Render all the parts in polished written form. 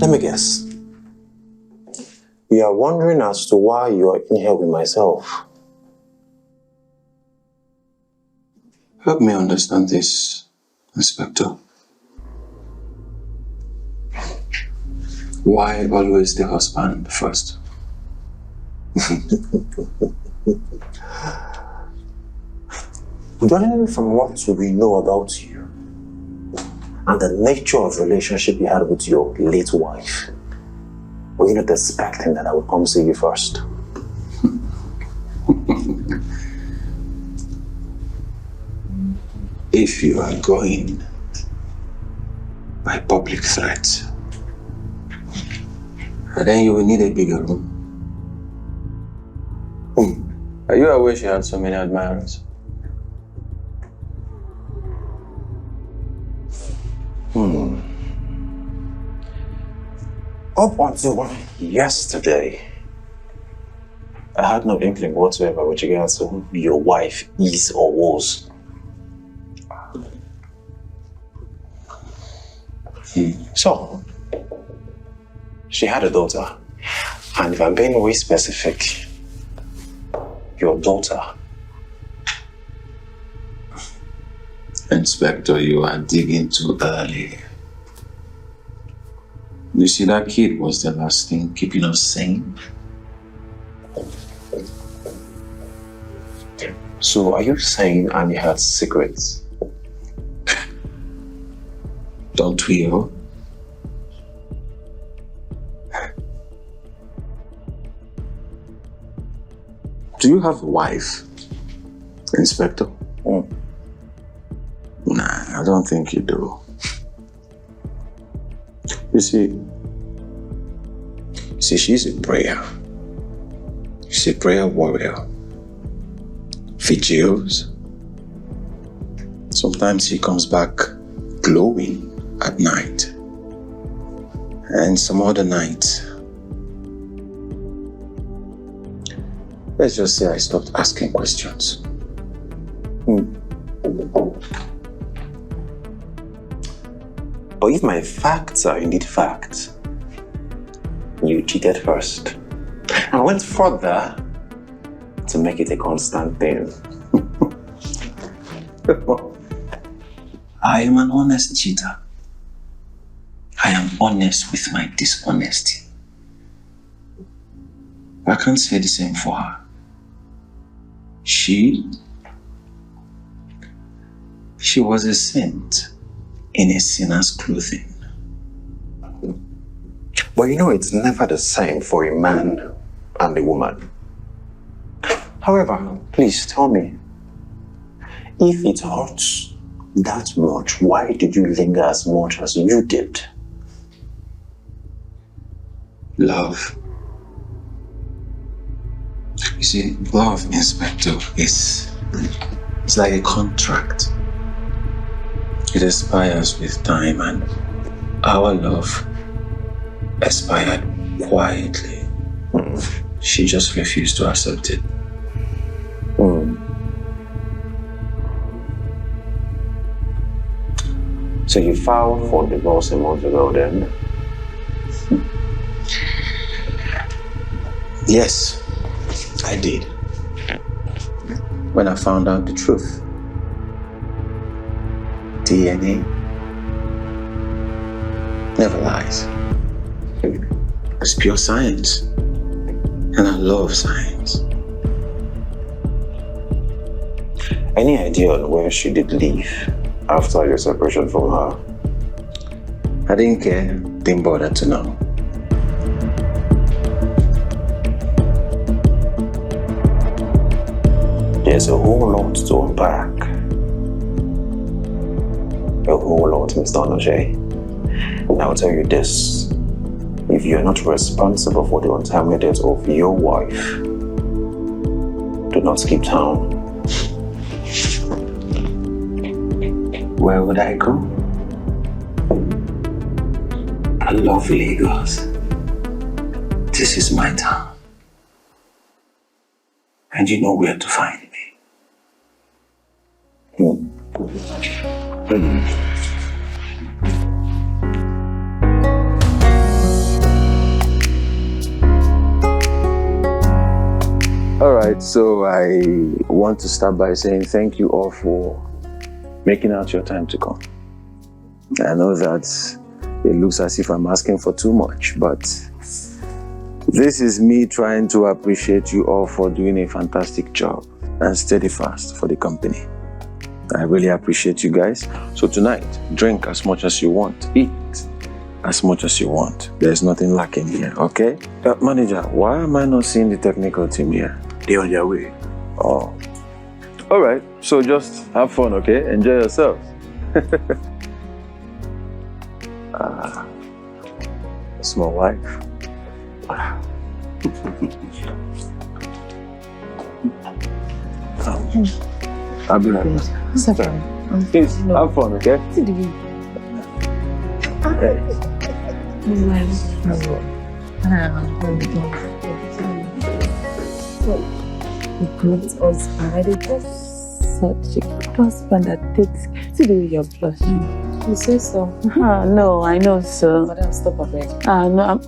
Let me guess. You are wondering as to why you are in here with myself. Help me understand this, Inspector. Why always the husband first? Judging from what we know about you and the nature of relationship you had with your late wife, were you not expecting that I would come see you first? If you are going by public threat, then you will need a bigger room. Are you aware she had so many admirers? Up until yesterday, I had no inkling whatsoever with regards to who your wife is or was. So, she had a daughter, and if I'm being way specific, your daughter. Inspector, you are digging too early. You see, that kid was the last thing keeping us sane. So are you saying Annie had secrets? Don't we all? Do you have a wife, Inspector? Nah, I don't think you do. You see, she's a prayer. She's a prayer warrior. Vigils. Sometimes she comes back glowing at night. And some other nights, let's just say I stopped asking questions. But if my facts are indeed facts, you cheated first and went further to make it a constant thing. I am an honest cheater. I am honest with my dishonesty. I can't say the same for her. She was a saint in a sinner's clothing. But you know it's never the same for a man and a woman. However, please tell me, if it hurts that much, why did you linger as much as you did? Love. You see, love, Inspector, it's like a contract. It expires with time, and our love expired quietly. She just refused to accept it. So you filed for divorce a month ago then? Yes, I did. When I found out the truth. DNA never lies. It's pure science. And I love science. Any idea on where she did leave after your separation from her? I didn't care, didn't bother to know. There's a whole lot to unpack. A whole lot, Mr. Anayo. And I'll tell you this. If you're not responsible for the untimely death of your wife, do not skip town. Where would I go? I love Lagos. This is my town. And you know where to find me. All right, so I want to start by saying thank you all for making out your time to come. I know that it looks as if I'm asking for too much, but this is me trying to appreciate you all for doing a fantastic job and steadfast for the company. I really appreciate you guys. So tonight, drink as much as you want, eat as much as you want. There's nothing lacking here, okay? Manager, why am I not seeing the technical team here? They're on their way. Oh. All right, so just have fun, okay? Enjoy yourselves. That's my wife. I'll be right back. Please, have fun, okay? A great husband. I did just such a good husband that takes. See the way you're blushing. You say so. No, I know so. But I'll stop a bit. No,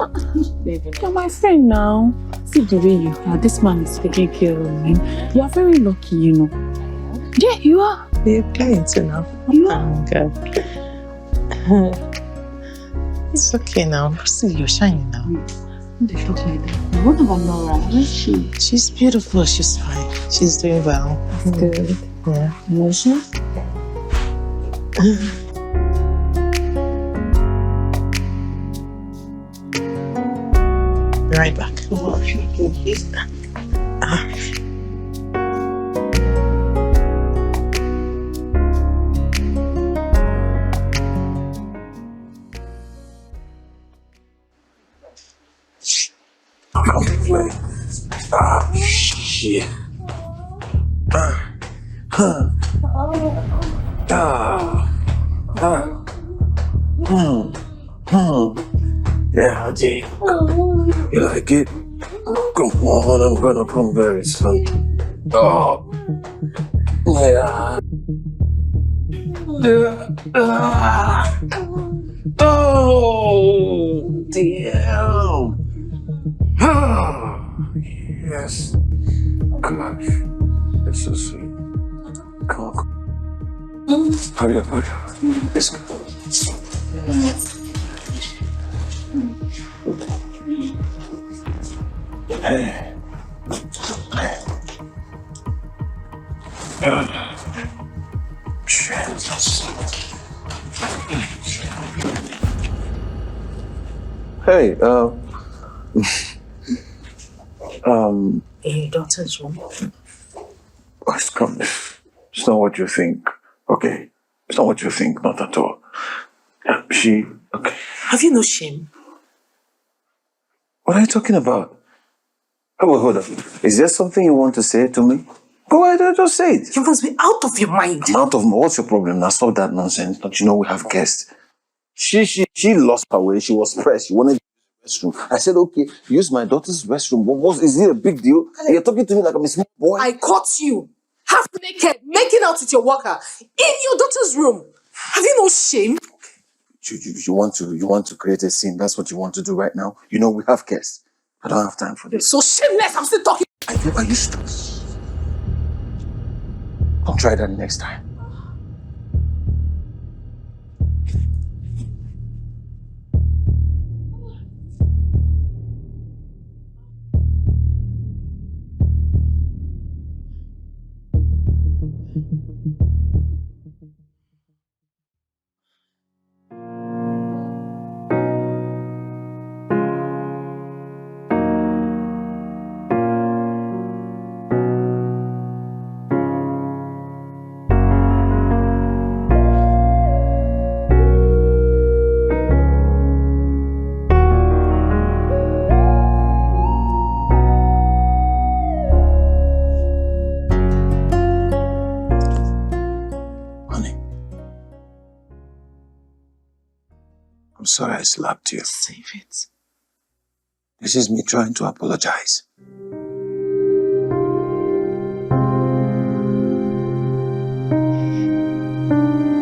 Baby. you're my friend now. See the way you are. This man is taking care of me. You are very lucky, you know. Yeah, you are. You're playing too now. You are. Oh, God. It's okay now. See, you're shining now. What about Nora? How is she? She's beautiful. She's fine. She's doing well. That's good. Yeah. Emotion? Be right back. Come to play. Shit. Yeah, Jay. You like it? Come on, I'm gonna come very soon. Oh. Yeah. Oh, damn. Yes. Gosh. It's so sweet. Come on. Hurry up, hurry up. Let's go. Hey. Hey, In your daughter's room. come. It's not what you think, okay? It's not what you think, not at all. Okay. Have you no shame? What are you talking about? Oh, hold on. Is there something you want to say to me? Go ahead, just say it. You must be out of your mind. I'm out of what's your problem? Now stop that nonsense. Don't you know we have guests? She lost her way. She was pressed. She wanted to use the restroom. I said, okay, use my daughter's restroom. Is it a big deal? And you're talking to me like I'm a small boy. I caught you half naked, making out with your worker in your daughter's room. Have you no shame? You want to create a scene. That's what you want to do right now. You know we have guests. I don't have time for You're this. so shameless. I'm still talking. I never used to. Don't try that next time. I'm sorry I slapped you. Save it. This is me trying to apologize.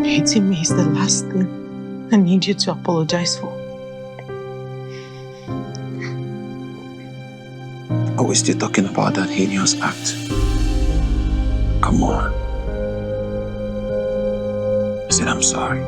Hating me is the last thing I need you to apologize for. Are we still talking about that heinous act? Come on. I said I'm sorry.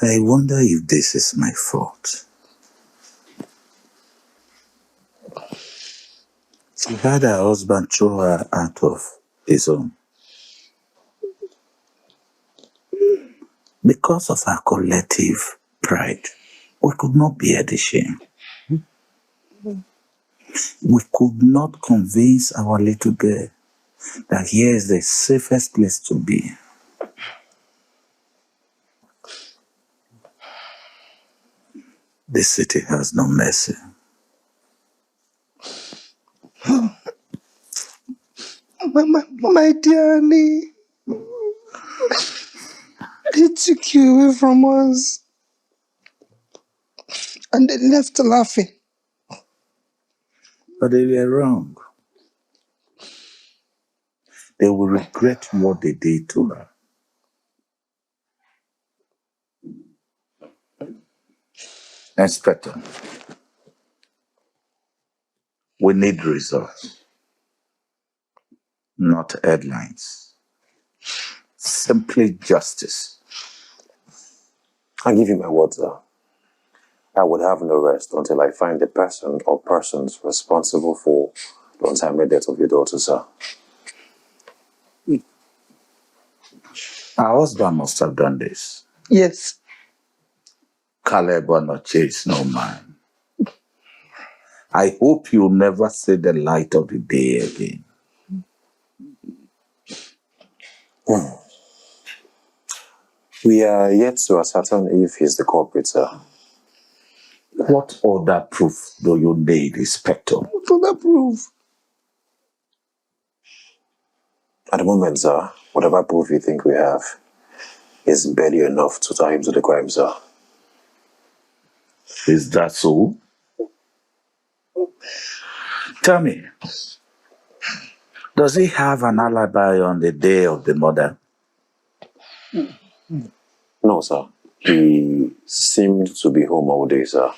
I wonder if this is my fault. She had her husband throw her out of his home. Because of our collective pride, we could not bear the shame. We could not convince our little girl that here is the safest place to be. The city has no mercy. My dear Annie, they took you away from us and they left laughing. But they were wrong. They will regret what they did to her. Inspector, we need results, not headlines. Simply justice. I give you my word, sir. I would have no rest until I find the person or persons responsible for the untimely death of your daughter, sir. Our husband must have done this. Yes. Caleb will not chase no man. I hope you'll never see the light of the day again. We are yet to ascertain if he's the culprit, sir. What other proof do you need, Inspector? What other proof? At the moment, sir, whatever proof you think we have is barely enough to tie him to the crime, sir. Is that so? Tell me, does he have an alibi on the day of the murder? No, sir. He seemed to be home all day, sir.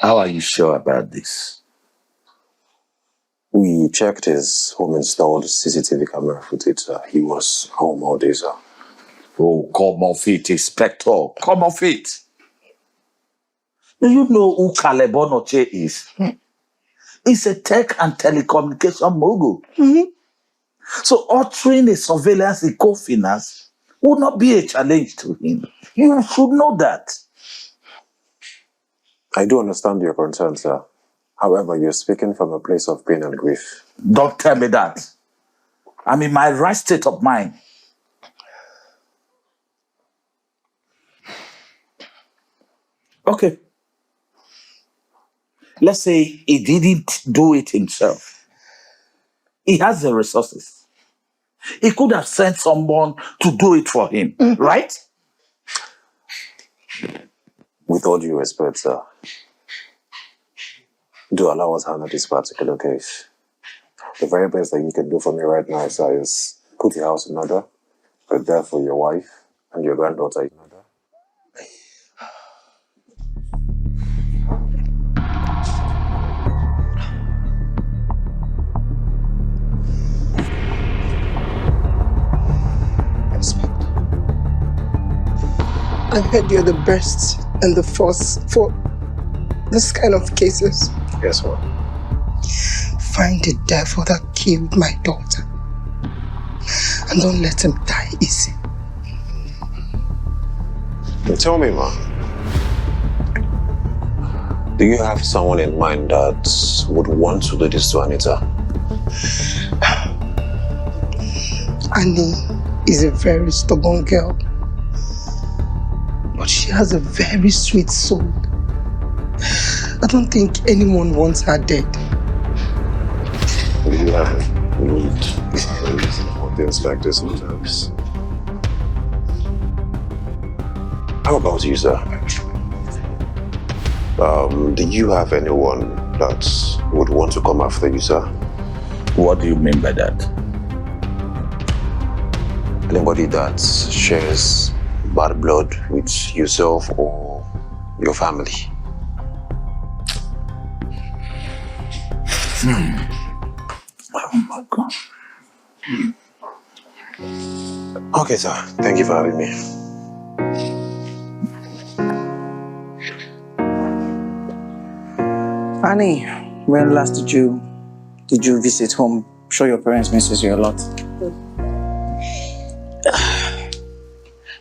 How are you sure about this? We checked his home-installed CCTV camera footage, sir. He was home all day, sir. Oh, come off it, Inspector. Come off it. Do you know who Caleb Onoche is? He's a tech and telecommunication mogul. Mm-hmm. So altering a surveillance in co-finance would not be a challenge to him. You should know that. I do understand your concern, sir. However, you're speaking from a place of pain and grief. Don't tell me that. I'm in my right state of mind. Okay. Let's say he didn't do it himself. He has the resources. He could have sent someone to do it for him, right? With all due respect, sir, do allow us to handle this particular case. The very best that you can do for me right now, sir, is put your house in order, prepare for your wife and your granddaughter in order. I heard you're the best and the first for this kind of cases. Guess what? Find the devil that killed my daughter and don't let him die easy. Tell me, ma. Do you have someone in mind that would want to do this to Anita? Annie is a very stubborn girl, but she has a very sweet soul. I don't think anyone wants her dead. We have things like this sometimes. How about you, sir? Do you have anyone that would want to come after you, sir? What do you mean by that? Anybody that shares bad blood with yourself or your family? Oh my God. Okay, sir. Thank you for having me. Annie, when last did you visit home? I'm sure your parents misses you a lot.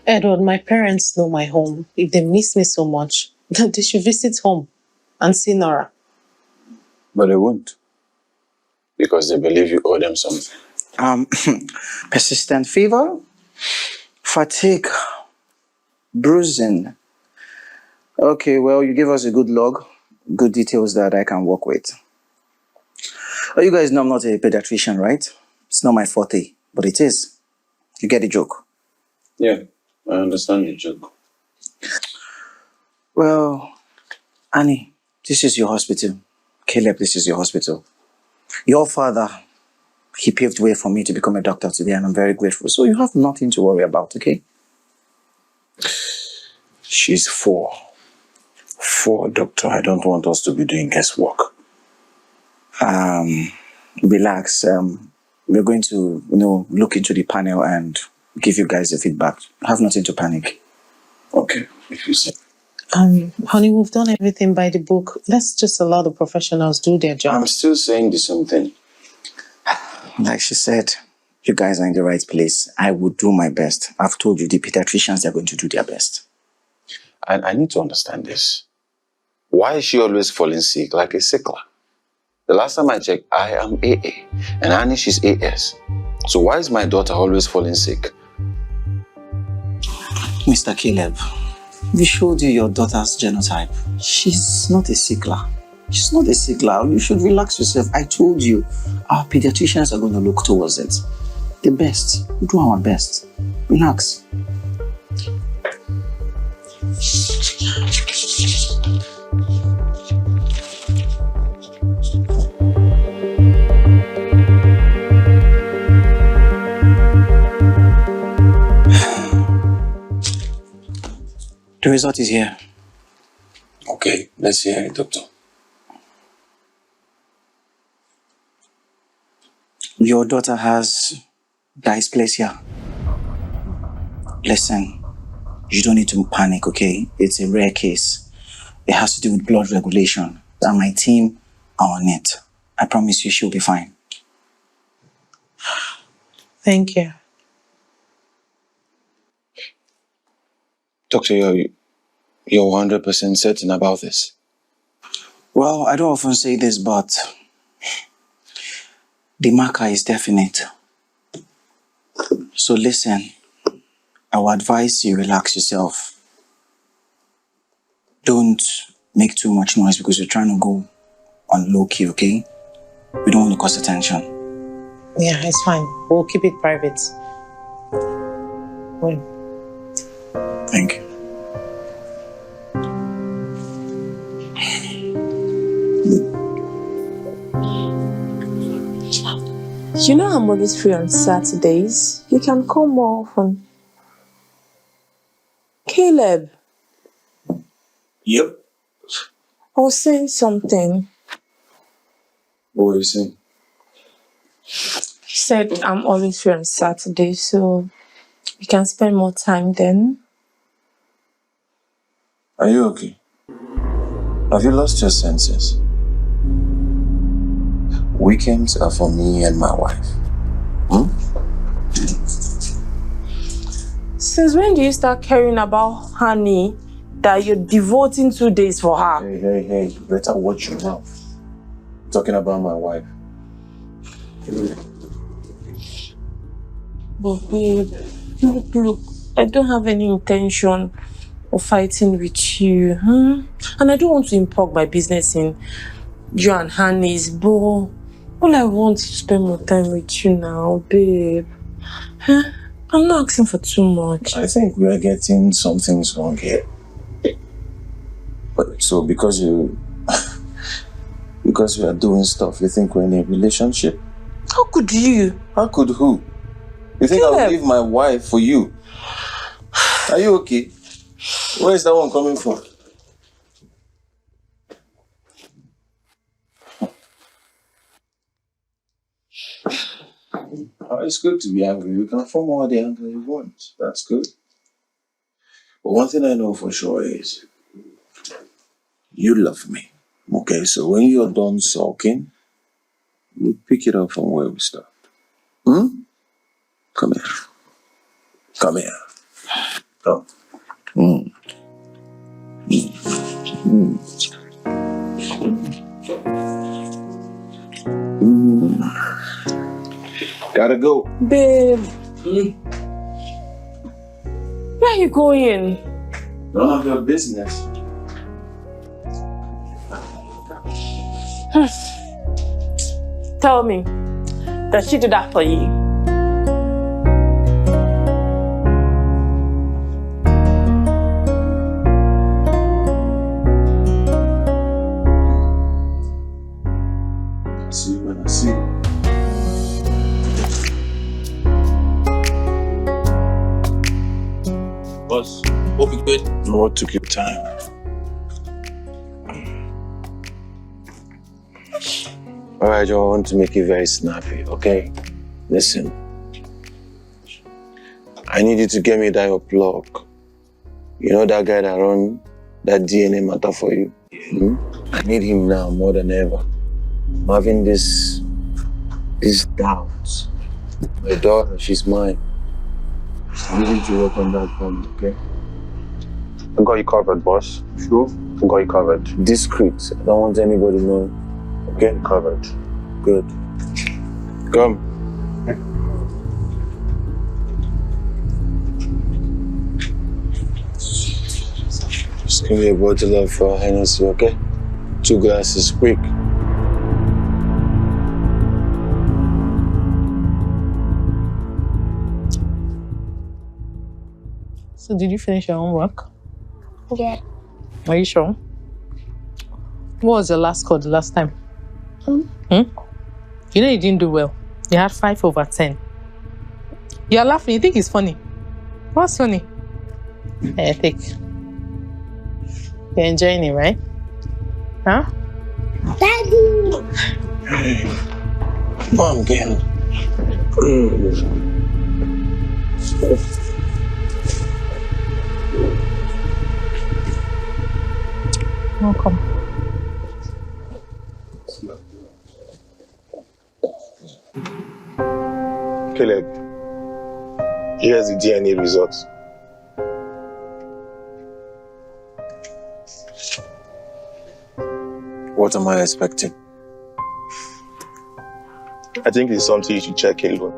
Edward, my parents know my home. If they miss me so much, they should visit home and see Nora. But they won't. Because they believe you owe them something. Persistent fever, fatigue, bruising. Okay, well, you give us a good log, good details that I can work with. Oh, you guys know I'm not a pediatrician, right? It's not my forte, but it is. You get the joke? Yeah, I understand the joke. Well, Annie, this is your hospital. Caleb, this is your hospital. Your father, he paved way for me to become a doctor today, and I'm very grateful. So you have nothing to worry about, okay? She's 4. 4, doctor. I don't want us to be doing guesswork. Relax. We're going to, look into the panel and give you guys the feedback. Have nothing to panic. Okay, if you say. Honey, we've done everything by the book. Let's just allow the professionals do their job. I'm still saying the same thing. Like she said, you guys are in the right place. I will do my best. I've told you the pediatricians are going to do their best. And I need to understand this. Why is she always falling sick like a sickler? The last time I checked, I am AA. And Annie, she's AS. So why is my daughter always falling sick? Mr. Caleb, we showed you your daughter's genotype. She's not a sickler. She's not a sickler. You should relax yourself. I told you, our pediatricians are going to look towards it. The best. We do our best. Relax. The result is here. Okay, let's hear it, doctor. Your daughter has dysplasia. Listen, you don't need to panic, okay? It's a rare case. It has to do with blood regulation. And my team are on it. I promise you she'll be fine. Thank you. Doctor, you're 100% certain about this? Well, I don't often say this, but the marker is definite. So listen, I would advise you relax yourself. Don't make too much noise because you're trying to go on low key, okay? We don't want to cause attention. Yeah, it's fine. We'll keep it private. Wait. Thank you. You know I'm always free on Saturdays. You can call more often. Caleb, Yep. I was saying something. What were you saying? You said I'm always free on Saturdays, so we can spend more time then. Are you okay? Have you lost your senses? Weekends are for me and my wife. Since when do you start caring about honey that you're devoting 2 days for her? Hey, you better watch your mouth. I'm talking about my wife. But babe, look, I don't have any intention of fighting with you. And I don't want to import my business in you and Honey's, but all I want is to spend more time with you now, babe. I'm not asking for too much. I think we are getting some things wrong here. But so because you are doing stuff, you think we're in a relationship? How could you? How could who? You think I'll leave my wife for you? Are you okay? Where is that one coming from? It's good to be angry. You can form all the anger you want. That's good. But one thing I know for sure is you love me. Okay, so when you're done sulking, we pick it up from where we stopped. Come here. Come here. Come. Gotta go. Babe. Where are you going? None of your business. Tell me, does she do that for you? See you when I see you. Boss, hope you good. What took your time? Alright, Joe, I want to make it very snappy, okay? Listen. I need you to get me that your plug. You know that guy that run that DNA matter for you? I need him now more than ever. I'm having this doubt. My daughter, she's mine. I need you to work on that for me, okay? I got you covered, boss. Sure? I got you covered. Discreet. I don't want anybody knowing. Okay? Covered. Good. Come. Just give me a bottle of Hennessy, okay? 2 glasses, quick. So did you finish your homework? Yeah. Are you sure? What was your last score the last time? You know you didn't do well. You had 5/10. You're laughing. You think it's funny. What's funny? Hey, take. You're enjoying it, right? Huh? Daddy! Hey. Mom, again. Welcome. Caleb, here's the DNA results. What am I expecting? I think it's something you should check alone.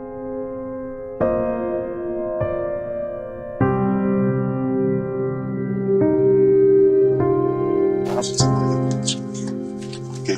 Okay.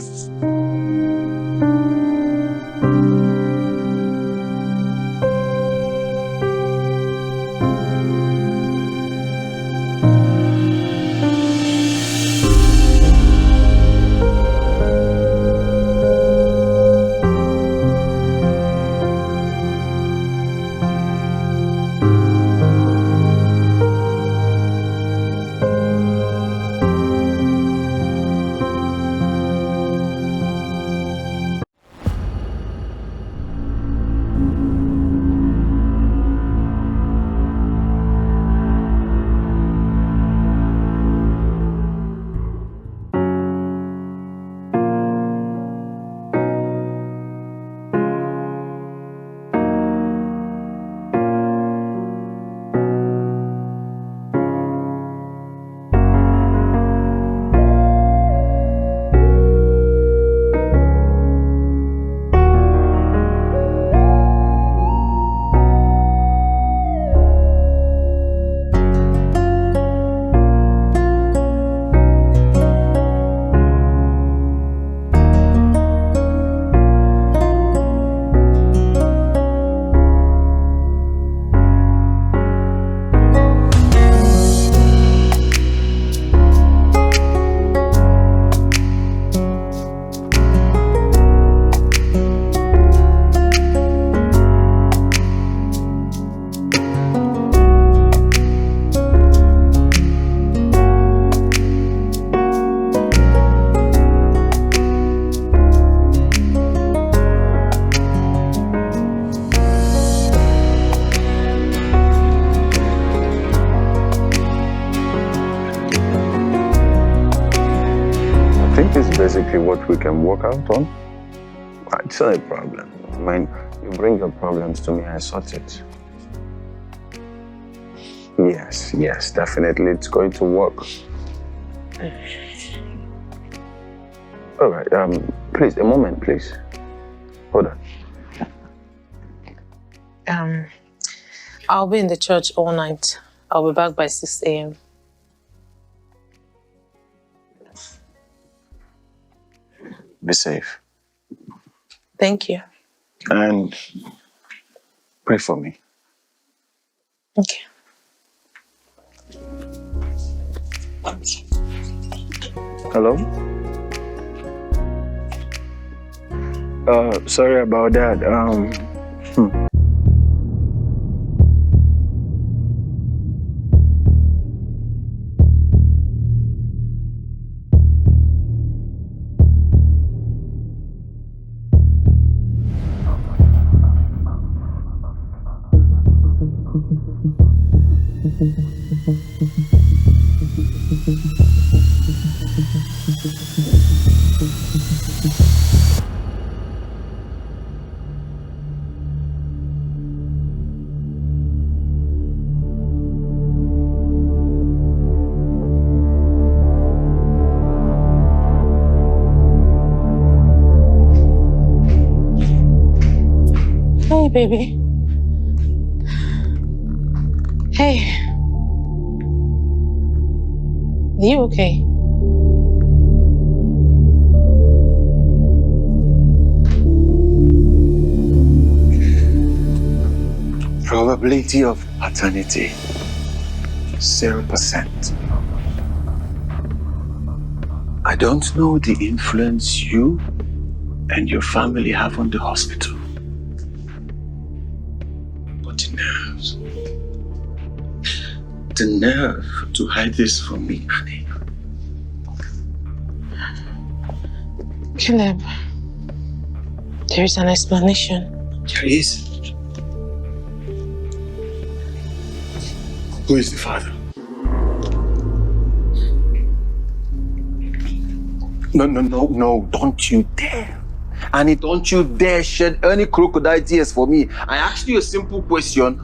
basically what we can work out on. It's not a problem. I mean, you bring your problems to me, I sort it. Yes, definitely. It's going to work. All right, please, a moment, please. Hold on. I'll be in the church all night. I'll be back by 6 a.m. Be safe. Thank you. And pray for me. Okay. Hello? Sorry about that. Hey, baby. Hey. Are you okay? Probability of paternity, 0%. I don't know the influence you and your family have on the hospital. But the nerve to hide this from me, Annie. Caleb, there is an explanation. There is. Who is the father? No, don't you dare. Annie, don't you dare shed any crocodile tears for me. I asked you a simple question.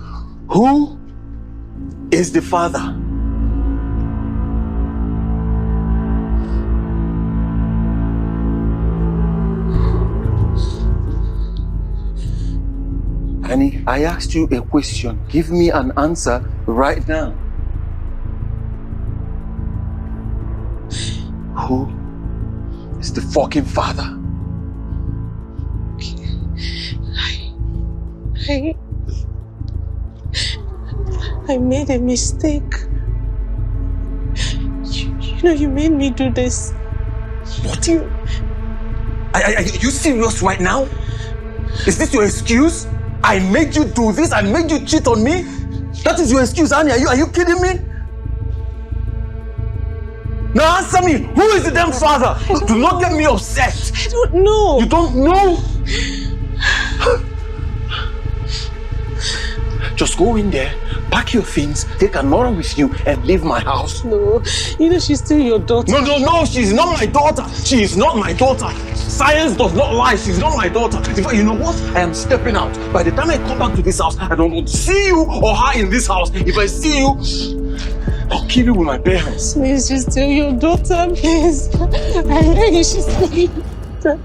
Who is the father? Annie, I asked you a question. Give me an answer right now. Who is the fucking father? I made a mistake. You made me do this. What? Are you serious right now? Is this your excuse? I made you do this? I made you cheat on me? That is your excuse, Annie? Are you kidding me? Now answer me. Who is the damn father? Do not get me upset. I don't know. You don't know? Just go in there, pack your things, take Anora with you, and leave my house. No, she's still your daughter. No, she's not my daughter. She is not my daughter. Science does not lie. She's not my daughter. In fact, you know what? I am stepping out. By the time I come back to this house, I don't want to see you or her in this house. If I see you, I'll kill you with my parents. Please, she's still your daughter, please. I beg you, she's still your daughter.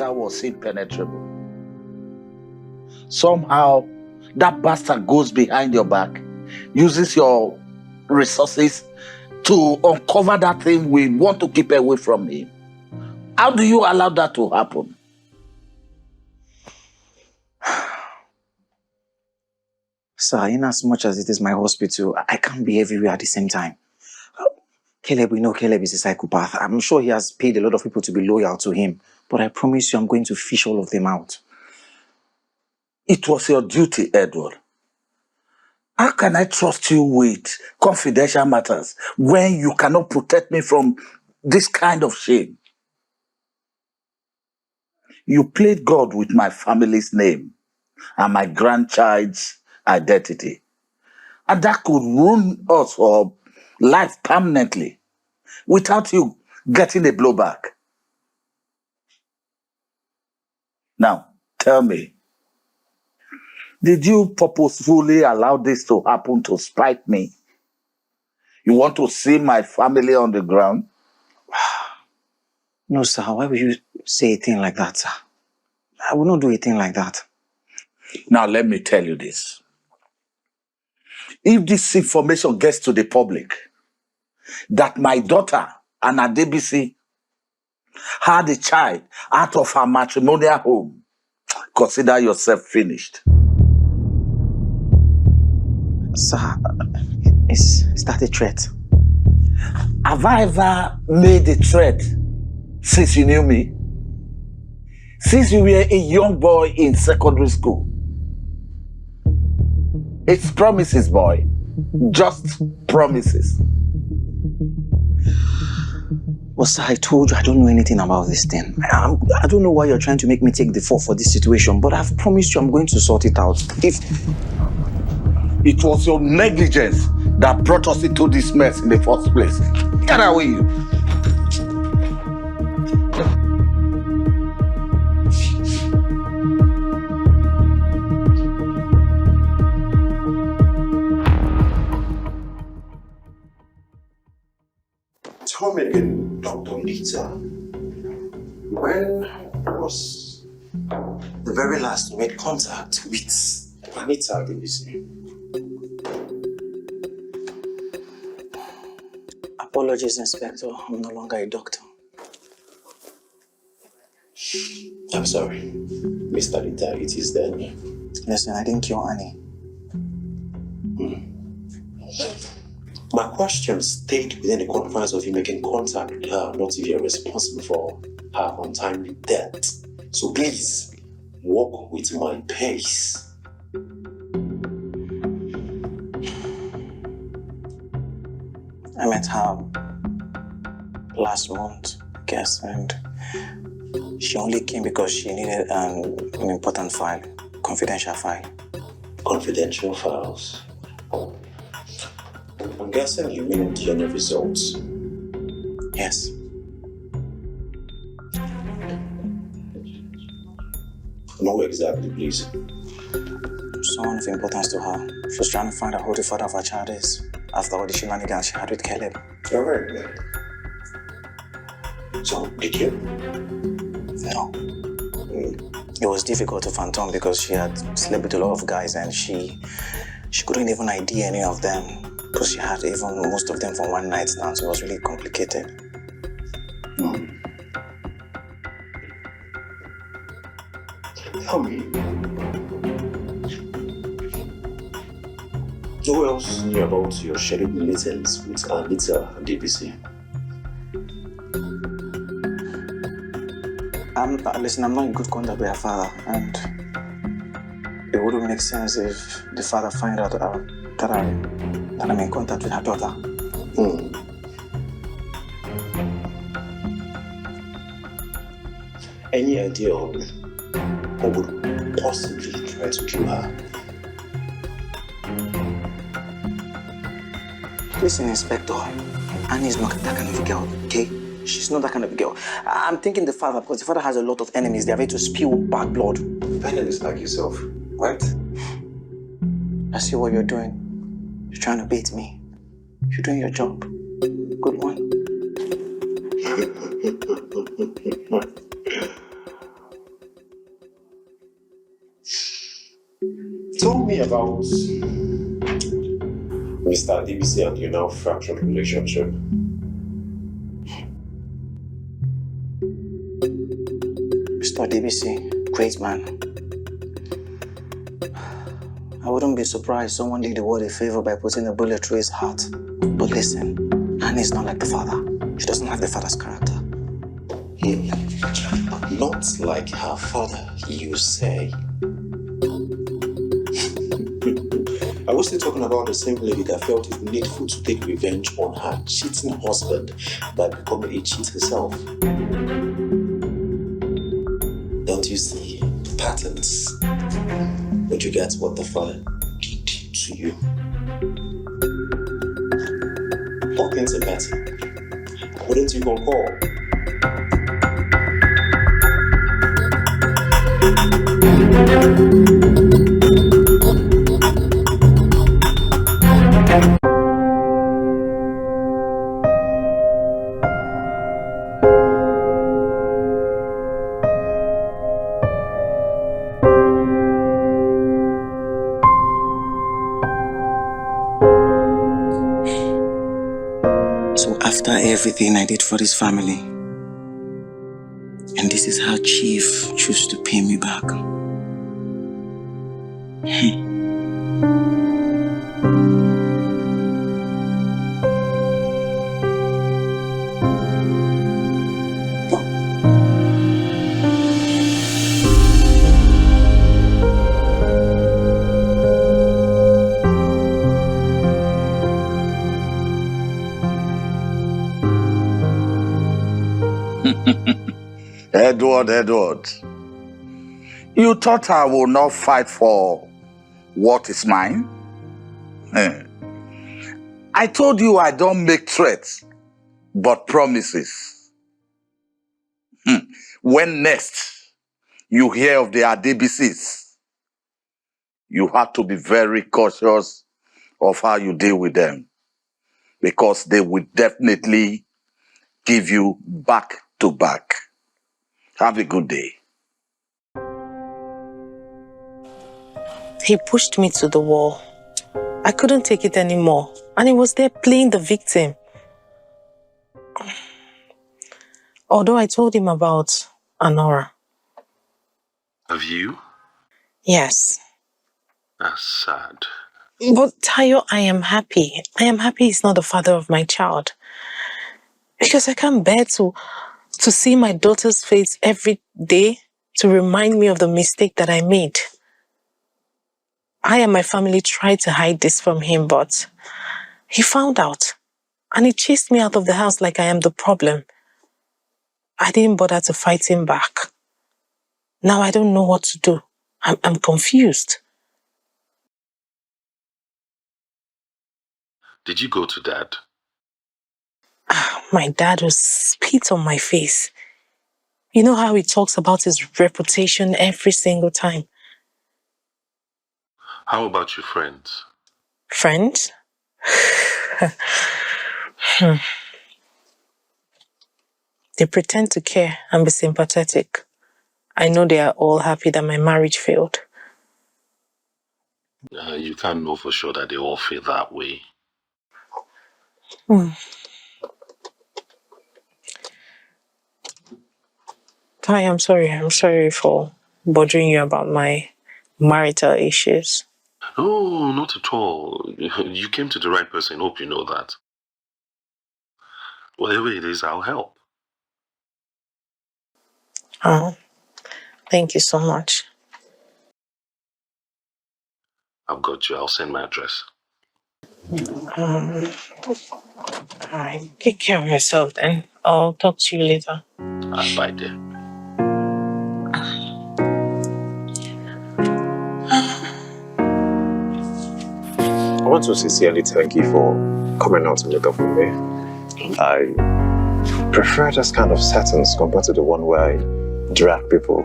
Was impenetrable. Somehow, that bastard goes behind your back, uses your resources to uncover that thing we want to keep away from him. How do you allow that to happen? Sir, in as much as it is my hospital, I can't be everywhere at the same time. Caleb, we know Caleb is a psychopath. I'm sure he has paid a lot of people to be loyal to him. But I promise you, I'm going to fish all of them out. It was your duty, Edward. How can I trust you with confidential matters when you cannot protect me from this kind of shame? You played God with my family's name and my grandchild's identity. And that could ruin us for life permanently without you getting a blowback. Now, tell me, did you purposefully allow this to happen to spite me? You want to see my family on the ground? No, sir. Why would you say a thing like that, sir? I will not do a thing like that. Now, let me tell you this. If this information gets to the public, that my daughter, Anna Debisi, had a child out of her matrimonial home, consider yourself finished. Sir, is that a threat? Have I ever made a threat since you knew me? Since you were a young boy in secondary school? It's promises, boy. Just promises. Well, sir, I told you I don't know anything about this thing. I don't know why you're trying to make me take the fall for this situation, but I've promised you I'm going to sort it out. It was your negligence that brought us into this mess in the first place. Get away, you. Tell me again, Dr. Anita, when was the very last you made contact with Anita, did you say? Apologies, Inspector. I'm no longer a doctor. I'm sorry, Mr. Anita, it is then. Listen, I didn't kill Annie. My question stayed within the confines of you making contact with her, not if you're responsible for her untimely death. So please, walk with my pace. I met her last month, I guess, and she only came because she needed an important file, confidential file. Confidential files? I'm guessing you mean DNA results. Yes. No, exactly, please. Someone of importance to her. She was trying to find out who the father of her child is after all the shenanigans she had with Caleb. Alright, man. So, did you? No. It was difficult to phantom because she had slept with a lot of guys and she couldn't even ID any of them. Because she had even most of them for one night stand, so it was really complicated. Tell me, who else knew about your scheduled meetings with Anita and DBC? Listen, I'm not in good contact with her father, and it wouldn't make sense if the father find out that I'm in contact with her daughter. Any idea of who would possibly try to kill her? Listen, Inspector, Annie is not that kind of a girl, okay? She's not that kind of a girl. I'm thinking the father, because the father has a lot of enemies. They're ready to spill bad blood. Enemies like yourself, right? I see what you're doing. You're trying to bait me. You're doing your job. Good one. Tell me about Mr. DBC and your now fractured relationship. Mr. DBC, great man. I wouldn't be surprised someone did the world a favor by putting a bullet through his heart. But listen, Annie's not like the father. She doesn't have the father's character. Not like her father, you say. Are we still talking about the same lady that felt it needful to take revenge on her cheating husband by becoming a cheat herself? Don't you see patterns with regards to what the father did to you? All things are better. Wouldn't you concur? So after everything I did for this family, and this is how Chief chose to pay me back. Edward, you thought I will not fight for what is mine? I told you I don't make threats, but promises. When next you hear of the Adebisi's, you have to be very cautious of how you deal with them, because they will definitely give you back to back. Have a good day. He pushed me to the wall. I couldn't take it anymore, and he was there playing the victim. Although I told him about Anora. Have you? Yes. That's sad. But Tayo, I am happy. I am happy he's not the father of my child. Because I can't bear to see my daughter's face every day to remind me of the mistake that I made. I and my family tried to hide this from him, but he found out. And he chased me out of the house like I am the problem. I didn't bother to fight him back. Now I don't know what to do. I'm confused. Did you go to Dad? My dad will spit on my face. You know how he talks about his reputation every single time. How about your friends? Friends? They pretend to care and be sympathetic. I know they are all happy that my marriage failed. You can't know for sure that they all feel that way. Hi, I'm sorry. I'm sorry for bothering you about my marital issues. No, not at all. You came to the right person. Hope you know that. Whatever it is, I'll help. Oh, thank you so much. I've got you. I'll send my address. All right. Take care of yourself then. I'll talk to you later. Bye, dear. I want to sincerely thank you for coming out to meet up with me. I prefer this kind of settings compared to the one where I drag people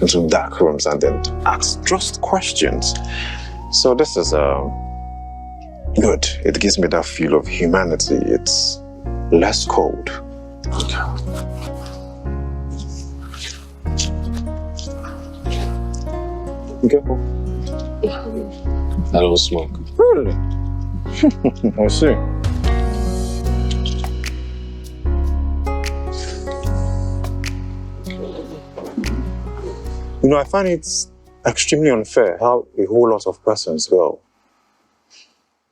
into dark rooms and then ask just questions. So this is good. It gives me that feel of humanity. It's less cold. Okay. I don't smoke. Really? I see. You know, I find it extremely unfair how a whole lot of persons, well,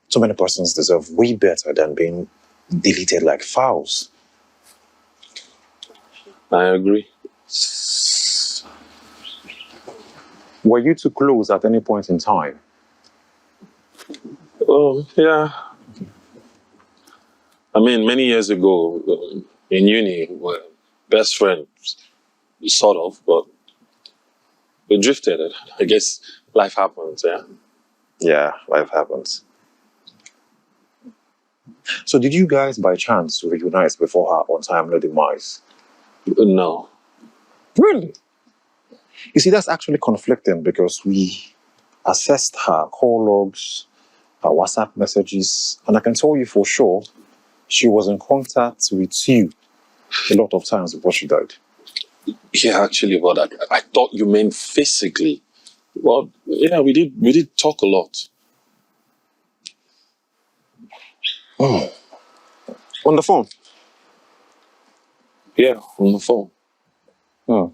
so many persons deserve way better than being deleted like fowls. I agree. Were you too close at any point in time? Yeah. I mean, many years ago, in uni, we were best friends, sort of, but we drifted. I guess life happens, yeah? Yeah, life happens. So did you guys by chance reunite before her untimely demise? No. Really? You see, that's actually conflicting because we assessed her call logs, her WhatsApp messages, and I can tell you for sure she was in contact with you a lot of times before she died. Yeah, actually, but I thought you meant physically. Well, yeah, we did talk a lot. Oh. On the phone? Yeah, on the phone. Oh.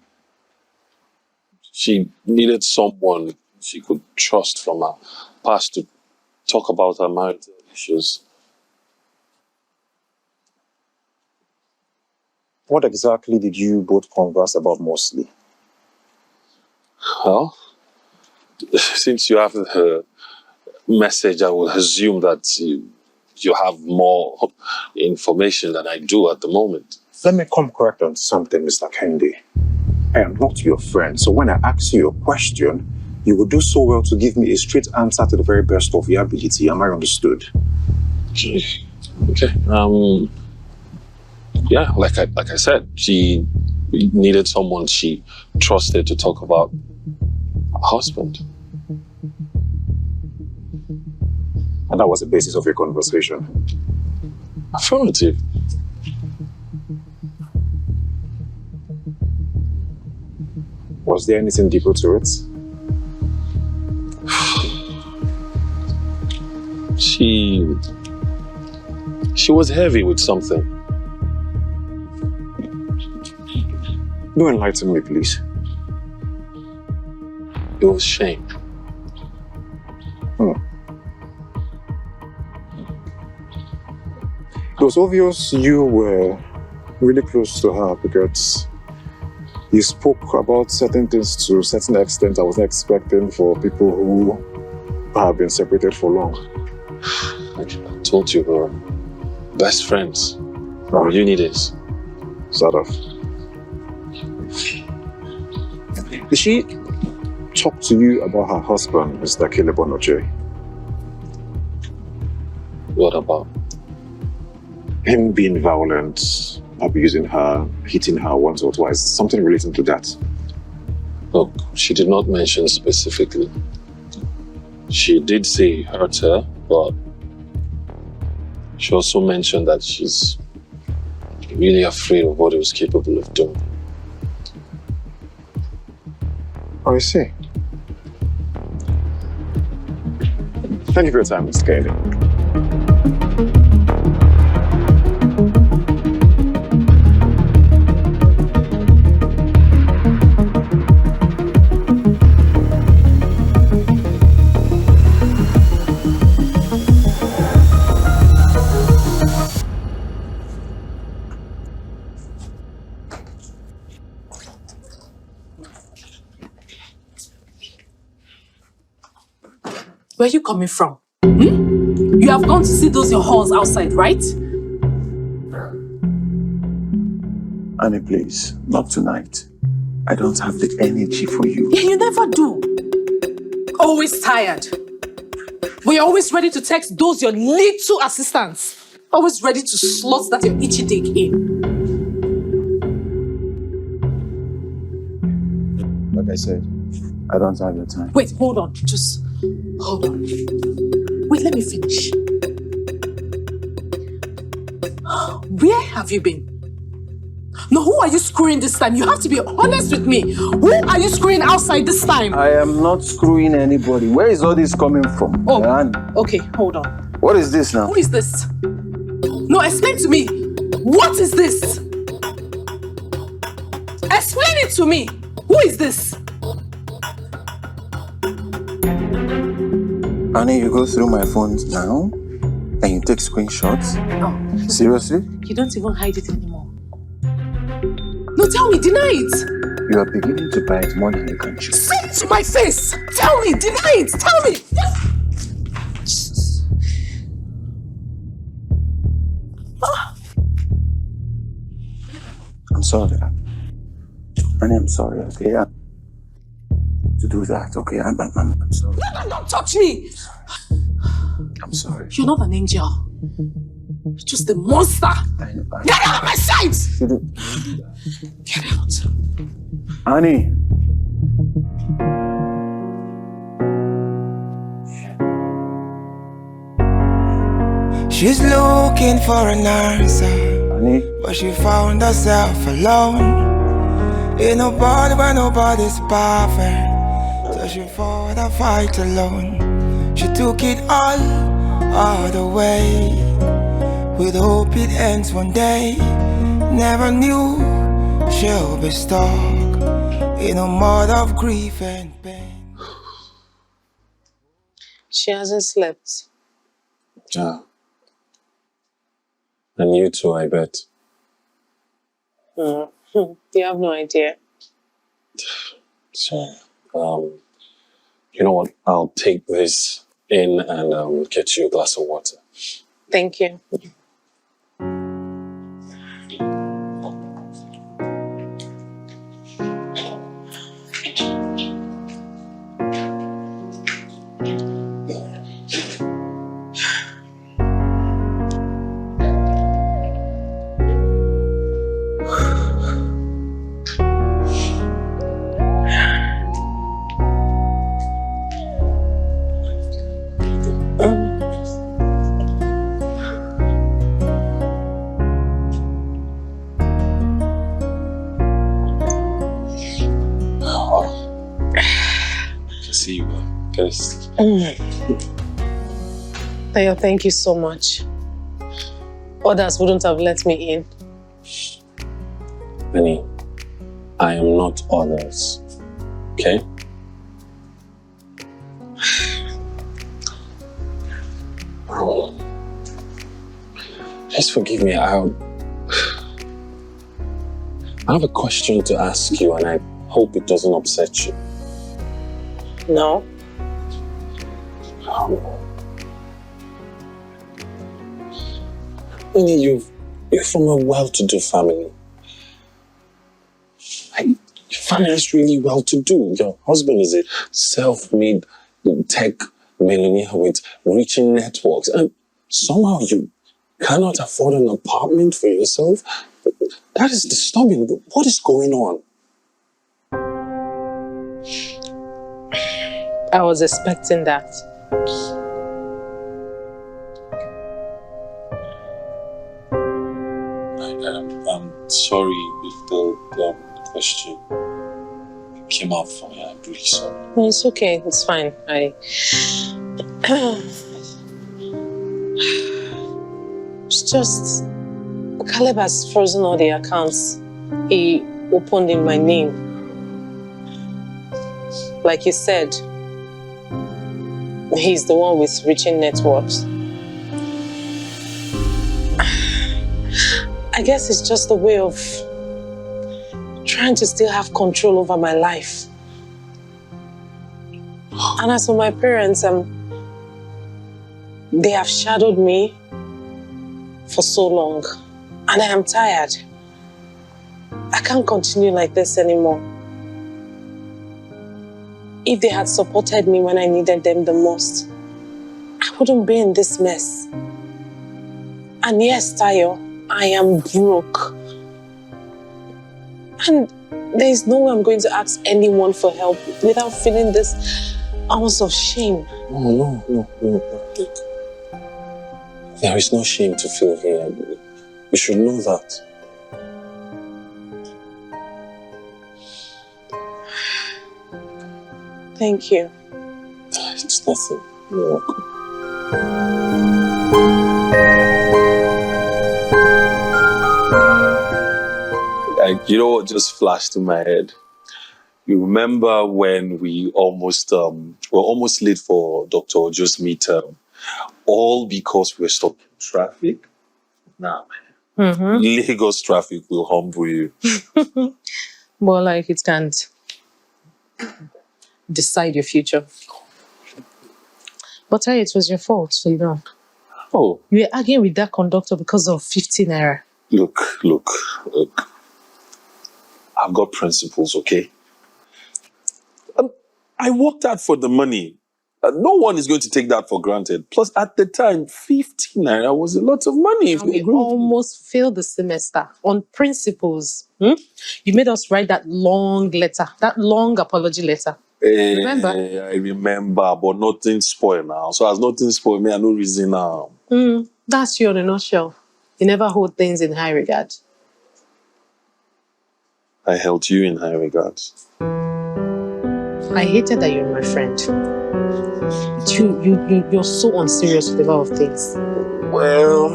She needed someone she could trust from her past to talk about her marital issues. What exactly did you both converse about mostly? Well, since you have her message, I would assume that you have more information than I do at the moment. Let me come correct on something, Mr. Kendi. I am not your friend, so when I ask you a question, you will do so well to give me a straight answer to the very best of your ability. Am I understood? Okay. Yeah, like I said, she needed someone she trusted to talk about her husband. And that was the basis of your conversation? Affirmative. Was there anything deeper to it? She was heavy with something. Do enlighten me, please. It was shame. It was obvious you were really close to her because you spoke about certain things to a certain extent I wasn't expecting for people who have been separated for long. I told you we're best friends. Our uni days. Sort of. Did she talk to you about her husband, Mr. Caleb Onoche? What about? Him being violent, abusing her, hitting her once or twice, something relating to that. Look, she did not mention specifically. She did say he hurt her, but she also mentioned that she's really afraid of what he was capable of doing. Oh, I see. Thank you for your time, Mr. Kennedy. Where are you coming from? You have gone to see those your halls outside, right? Annie, please, not tonight. I don't have the energy for you. Yeah, you never do. Always tired. But you're always ready to text those your little assistants. Always ready to slot that your itchy dick in. Like I said, I don't have your time. Wait, hold on. Just hold on. Wait, let me finish. Where have you been? No, who are you screwing this time? You have to be honest with me. Who are you screwing outside this time? I am not screwing anybody. Where is all this coming from? Oh, Annie? okay, hold on. What is this now? Who is this? No, explain to me. What is this? Explain it to me. Who is this? Annie, you go through my phone now and you take screenshots? Oh. Seriously? You don't even hide it anymore. No, tell me, deny it. You are beginning to bite more than you can chew. Say it to my face. Tell me, deny it. Tell me. Jesus. sorry. Honey, I'm sorry, okay? To do that, okay? I'm sorry. No, don't touch me! I'm sorry. You're not an angel. You're just a monster! Get out of my sight! Get out. Honey. She's looking for an answer, honey, but she found herself alone. Ain't nobody but nobody's perfect, so she fought a fight alone. She took it all the way, with hope it ends one day. Never knew she'll be stuck in a mud of grief and pain. She hasn't slept. Yeah. And you too, I bet. You have no idea. So, you know what? I'll take this in and get you a glass of water. Thank you. Tayo, thank you so much. Others wouldn't have let me in. Benny, I am not others, okay? Just forgive me, I have a question to ask you and I hope it doesn't upset you. No. You're from a well-to-do family. Your family is really well-to-do. Your husband is a self-made tech millionaire with reaching networks, and somehow you cannot afford an apartment for yourself. That is disturbing. What is going on? I was expecting that. I'm sorry if the question came out from me. I'm really sorry. No, it's okay. It's fine. It's just Caleb has frozen all the accounts he opened in my name. Like you said, he's the one with reaching networks. I guess it's just a way of trying to still have control over my life. And as for my parents, they have shadowed me for so long, and I am tired. I can't continue like this anymore. If they had supported me when I needed them the most, I wouldn't be in this mess. And yes, Tayo, I am broke. And there is no way I'm going to ask anyone for help without feeling this ounce of shame. No. There is no shame to feel here. You should know that. Thank you. It's nothing. You're welcome. You know what just flashed in my head? You remember when we were almost late for Dr. Ojo's midterm, all because we're stuck in traffic? Nah, man. Lagos traffic will humble you. More like it can't decide your future. But hey, it was your fault, so you know. Oh. You were arguing with that conductor because of 50 naira. Look. I've got principles, okay? I worked hard for the money. No one is going to take that for granted. Plus, at the time, 15 naira was a lot of money. If you We agree with me. almost failed the semester on principles. You made us write that long letter, that long apology letter. Remember? I remember, but nothing spoiled now. So as nothing spoiled me, I no reason now. That's you in a nutshell. You never hold things in high regard. I held you in high regards. I hated that you're my friend. You're so unserious with a lot of things. Well,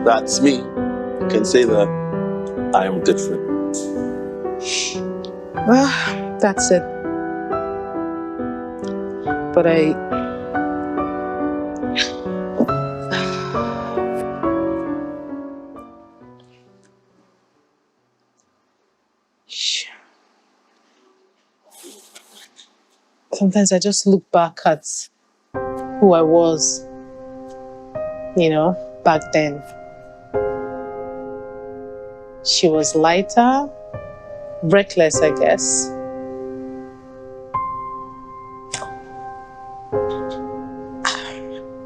that's me. I can say that I am different. That's it. But sometimes I just look back at who I was, back then. She was lighter, reckless, I guess.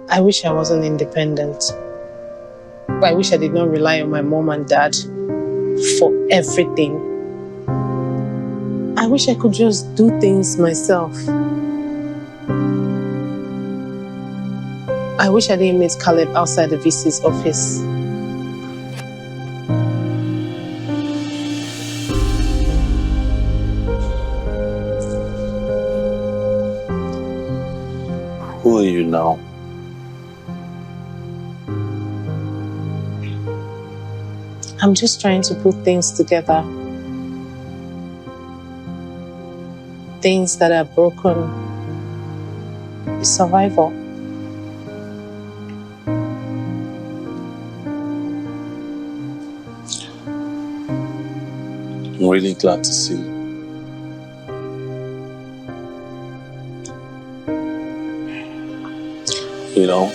I wish I wasn't independent. I wish I did not rely on my mom and dad for everything. I wish I could just do things myself. I wish I didn't meet Caleb outside the VC's office. Who are you now? I'm just trying to put things together. Things that are broken. It's survival. I'm really glad to see you. You know,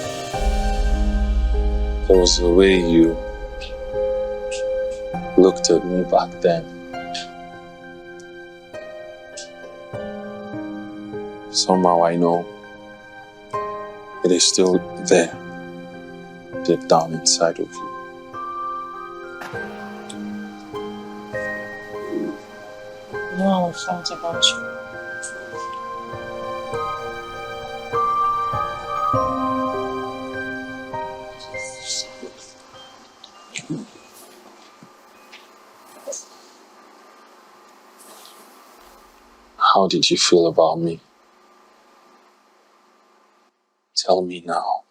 there was a way you looked at me back then. Somehow I know it is still there, deep down inside of you. You know how I felt about you. How did you feel about me? Tell me now.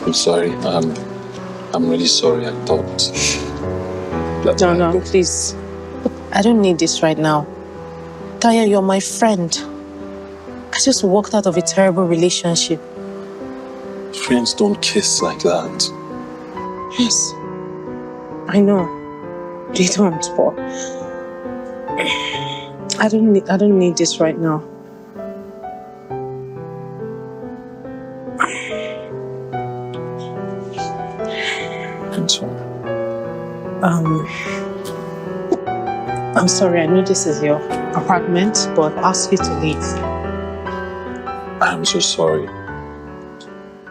I'm sorry. I'm really sorry. I thought that. No, please. I don't need this right now. Taya, you're my friend. I just walked out of a terrible relationship. Friends don't kiss like that. Yes. I know. They don't, but I don't need this right now. I'm sorry. I'm sorry, I know this is your apartment, but I'll ask you to leave. I'm so sorry.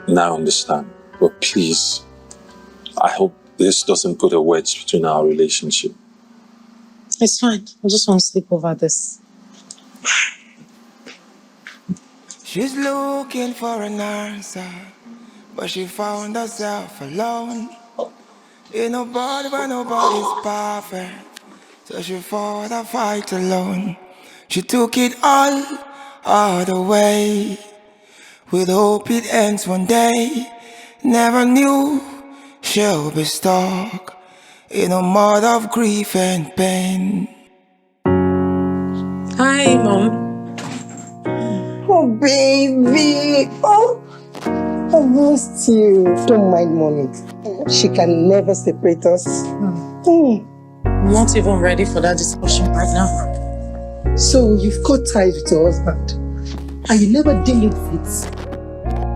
Now I understand. But please, I hope this doesn't put a wedge between our relationship. It's fine. I just want to sleep over this. She's looking for an answer, but she found herself alone. Ain't nobody but nobody's perfect, so she fought a fight alone. She took it all the way, with hope it ends one day. Never knew she'll be stuck in a mud of grief and pain. Hi, Mom. Oh, baby. Oh, I missed you. Don't mind mommy. She can never separate us. I'm not even ready for that discussion right now. So you've cut ties with your husband and you never deemed it fit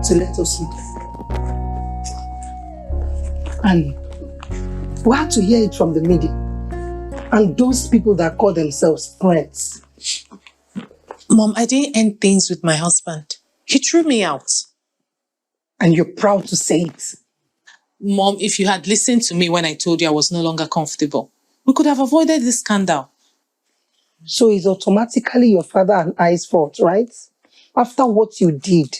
to let us know. And we had to hear it from the media and those people that call themselves friends. Mom, I didn't end things with my husband. He threw me out. And you're proud to say it. Mom, if you had listened to me when I told you I was no longer comfortable, we could have avoided this scandal. So it's automatically your father and I's fault, right? After what you did.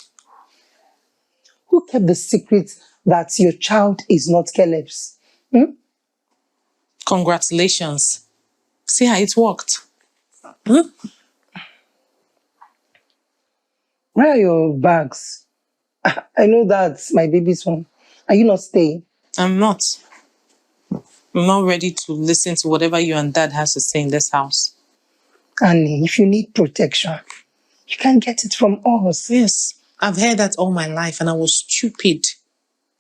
Who kept the secret that your child is not Caleb's? Congratulations. See how it worked. Where are your bags? I know that's my baby's one. Are you not staying? I'm not. I'm not ready to listen to whatever you and Dad has to say in this house. Annie, if you need protection, you can get it from us. Yes, I've heard that all my life and I was stupid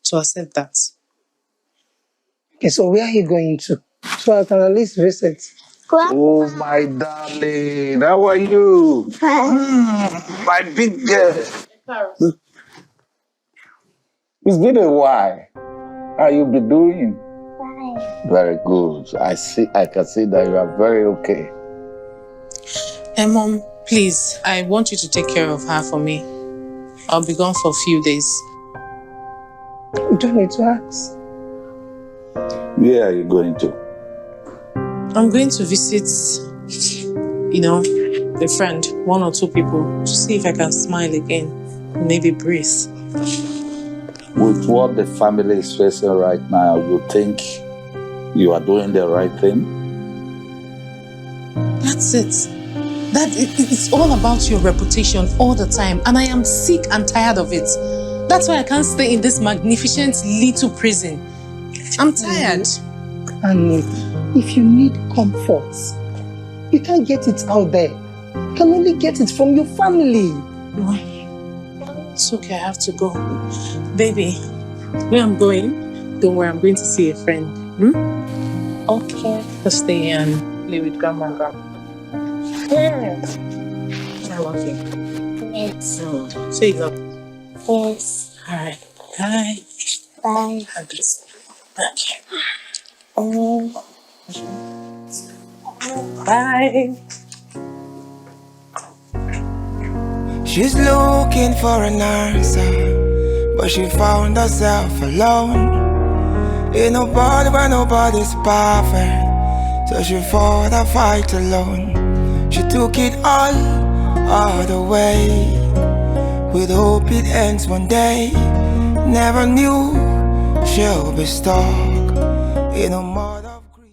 to accept that. Okay, so where are you going to? So I can at least visit. Oh, my darling. How are you? My big girl. It's been a while. How you been doing? Fine. Very good. I can see that you are very okay. Hey, Mom, please, I want you to take care of her for me. I'll be gone for a few days. You don't need to ask. Where are you going to? I'm going to visit, a friend, 1 or 2 people, to see if I can smile again, maybe breathe. With what the family is facing right now, you think you are doing the right thing? That's it. It's all about your reputation all the time, and I am sick and tired of it. That's why I can't stay in this magnificent little prison. I'm tired. Annie, if you need comfort, you can't get it out there. You can only get it from your family. It's okay, I have to go. Baby, where I'm going, don't worry, I'm going to see a friend. Okay. Just stay here and play with Grandma and Grandma. I love you. Yes. Say you love. Yes. Alright. Bye. Bye. Okay. Bye. She's looking for an answer, but she found herself alone. Ain't nobody but nobody's perfect, so she fought a fight alone. She took it all the way, with hope it ends one day. Never knew she'll be stuck in a mud of grief.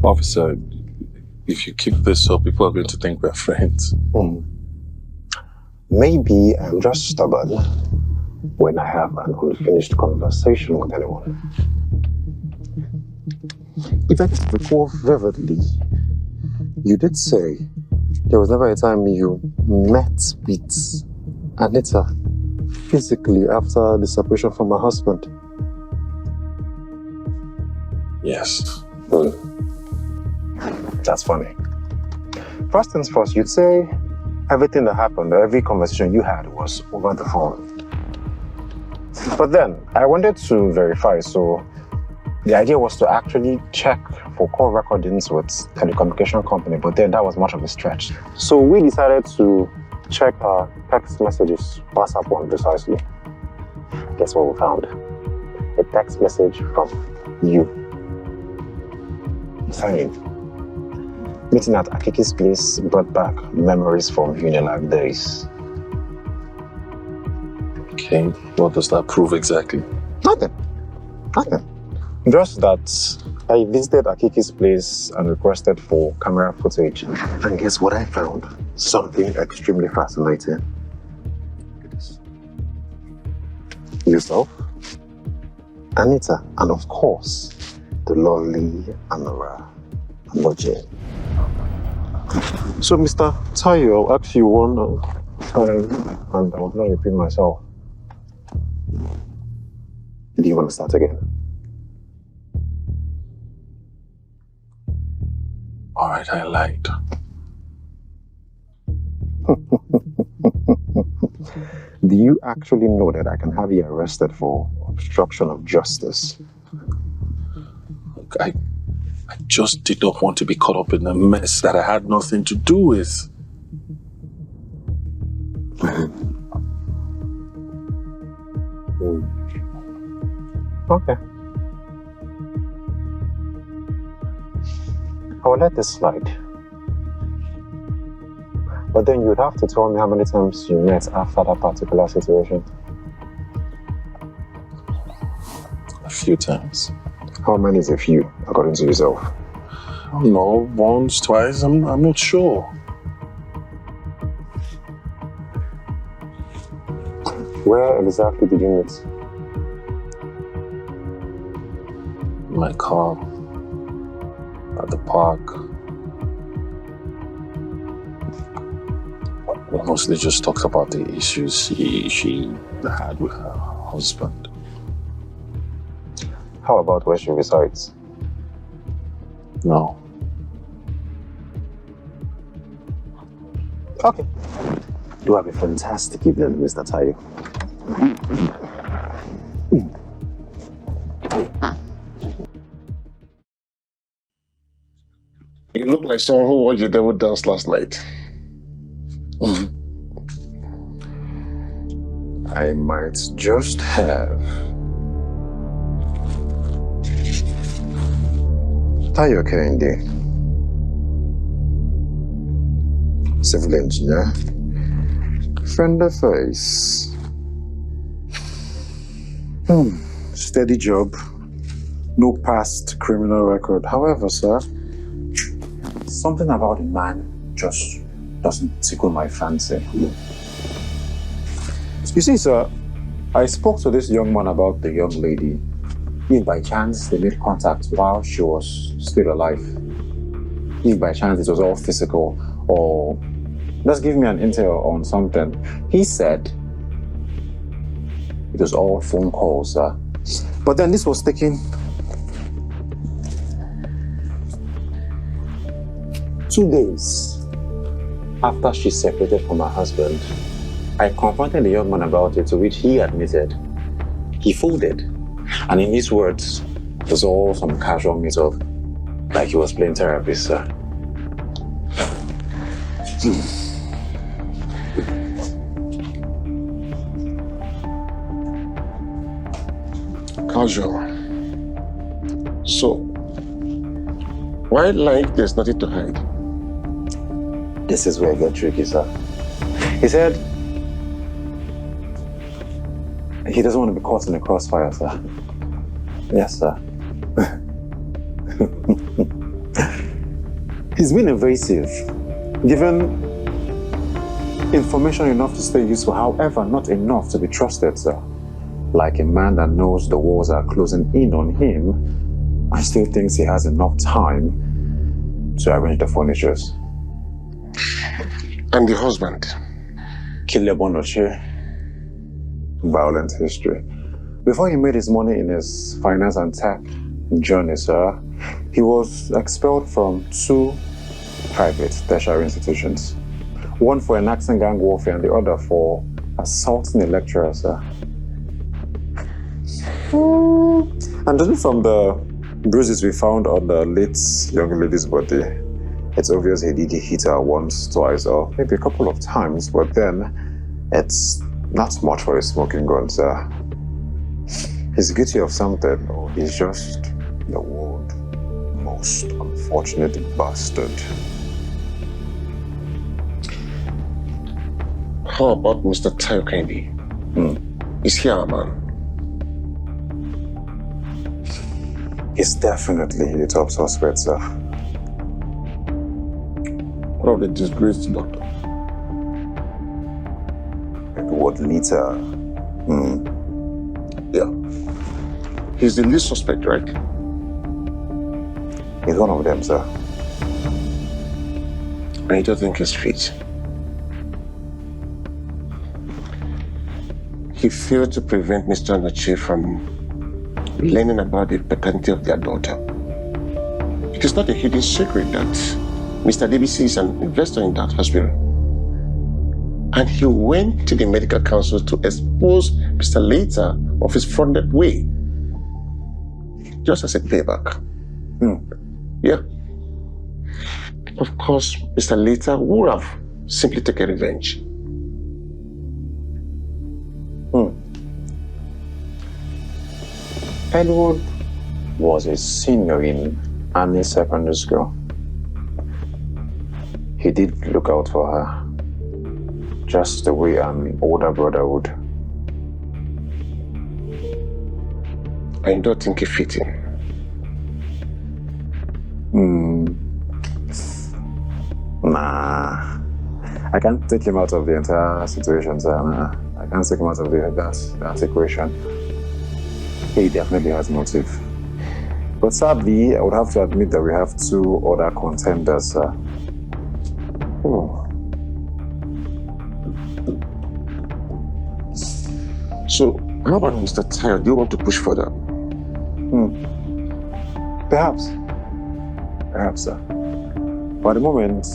Officer, if you keep this up, people are going to think we're friends. Maybe I'm just stubborn when I have an unfinished conversation with anyone. If I just recall vividly, you did say there was never a time you met with Anita physically after the separation from her husband. Yes. That's funny. First things first, you'd say everything that happened, every conversation you had was over the phone. But then, I wanted to verify, so the idea was to actually check for call recordings with telecommunication company, but then that was much of a stretch. So we decided to check our text messages, WhatsApp one precisely. Guess what we found? A text message from you. Saying, meeting at Akiki's place brought back memories from Unilag days. Okay, what does that prove exactly? Nothing. Just that I visited Akiki's place and requested for camera footage. And guess what I found? Something extremely fascinating. Look at this. Yourself, Anita, and of course, the lovely Anora Anoje. So, Mr. Tayo, I'll ask you one time, and I will not repeat myself. Do you want to start again? All right, I lied. Do you actually know that I can have you arrested for obstruction of justice? Look, I just did not want to be caught up in a mess that I had nothing to do with. Okay. I will let this slide. But then you'd have to tell me how many times you met after that particular situation. A few times. How many is a few, according to yourself? I don't know, once, twice, I'm not sure. Where exactly did you meet? In my car. At the park. We mostly just talked about the issues she had with her husband. How about where she resides? No. Okay. You have a fantastic evening, Mr. Tayo. You look like someone who watched the devil dance last night. I might just have. Tayo Kennedy, civil engineer, friendly face. Steady job, no past criminal record. However, sir, something about the man just doesn't tickle my fancy. You see, sir, I spoke to this young man about the young lady. If by chance they made contact while she was still alive, if by chance it was all physical, or just give me an intel on something. He said it was all phone calls, sir. But then this was taken 2 days after she separated from her husband. I confronted the young man about it, to which he admitted he folded. And in his words, it was all some casual meet-up, like he was playing therapy, sir. Casual. So, why like there's nothing to hide? This is where it got tricky, sir. He said He doesn't want to be caught in the crossfire, sir. Yes, sir. He's been evasive, given information enough to stay useful, however, not enough to be trusted, sir. Like a man that knows the walls are closing in on him and still thinks he has enough time to arrange the furnitures. And the husband? Killer Bonoche. Violent history. Before he made his money in his finance and tech journey, sir, he was expelled from 2 private tertiary institutions. One for enacting gang warfare and the other for assaulting a lecturer, sir. And judging from the bruises we found on the late young lady's body, it's obvious he did hit her once, twice, or maybe a couple of times, but then it's not much for a smoking gun, sir. He's guilty of something, or he's just the world's most unfortunate bastard. How about Mr. Tayo Kendi? Is he our man? He's definitely the top suspect, sir. What of the disgraced doctor? What Anita? Yeah. He's the lead suspect, right? He's one of them, sir. I don't think he's fit. He failed to prevent Mr. Noche from learning about the paternity of their daughter. It is not a hidden secret that Mr. DBC is an investor in that hospital. And he went to the medical council to expose Mr. Later of his fraudulent way, just as a payback. Yeah. Of course, Mr. Later would have simply taken revenge. Edward was a senior in Annie's secondary school. He did look out for her, just the way an older brother would. I don't think he fit in. Nah. I can't take him out of the entire situation, sir. Nah. I can't take him out of that equation. He definitely has motive. But sadly, I would have to admit that we have 2 other contenders, sir. So, how about Mr. Tayo? Do you want to push further? Perhaps, sir. But at the moment,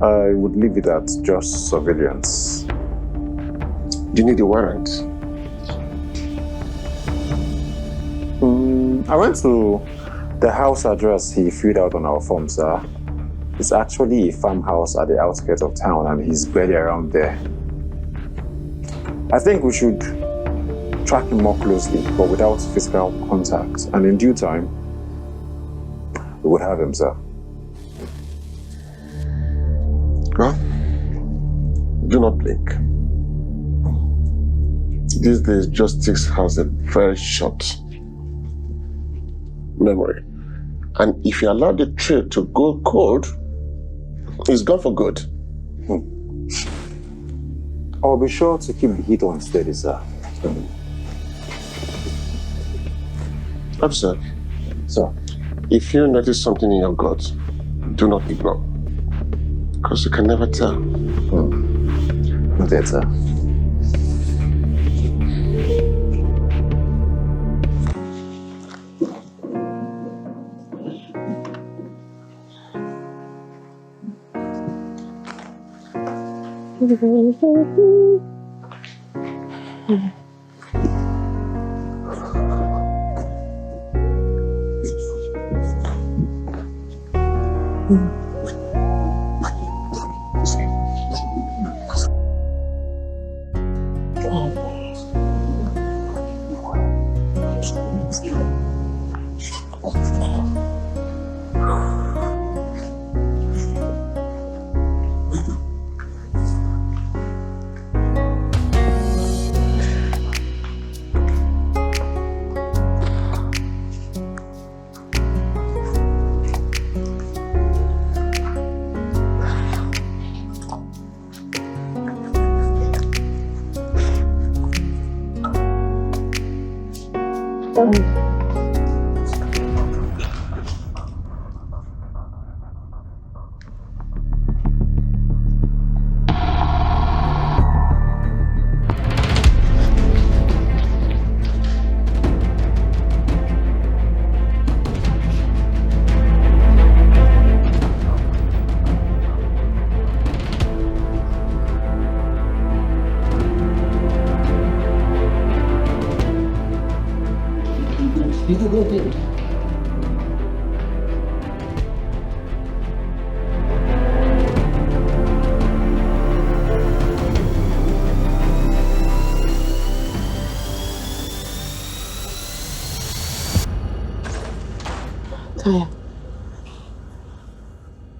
I would leave it at just surveillance. Do you need a warrant? I went to the house address he filled out on our form, sir. It's actually a farmhouse at the outskirts of town, and he's barely around there. I think we should track him more closely, but without physical contact. And in due time, we would have him, sir. Well, do not blink. These days, justice has a very short memory. And if you allow the trail to go cold, it's gone for good. I'll be sure to keep the heat on steady, sir. Officer, sir, if you notice something in your gut, do not ignore. Because you can never tell. Noted, sir.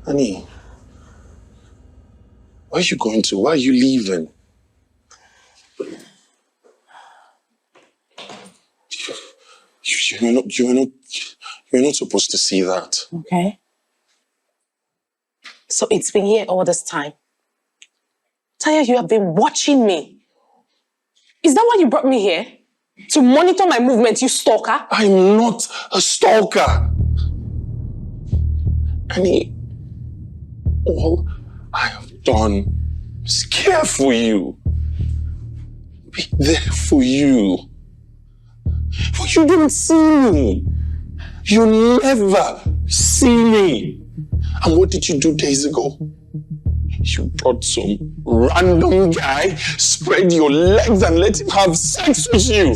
Honey, where are you going to? Why are you leaving? You're not supposed to see that. Okay. So it's been here all this time. Taya, you have been watching me. Is that why you brought me here? To monitor my movements, you stalker? I'm not a stalker. Honey, all I have done is care for you. Be there for you. But you don't see me. You never see me. And what did you do days ago? You brought some random guy, spread your legs and let him have sex with you.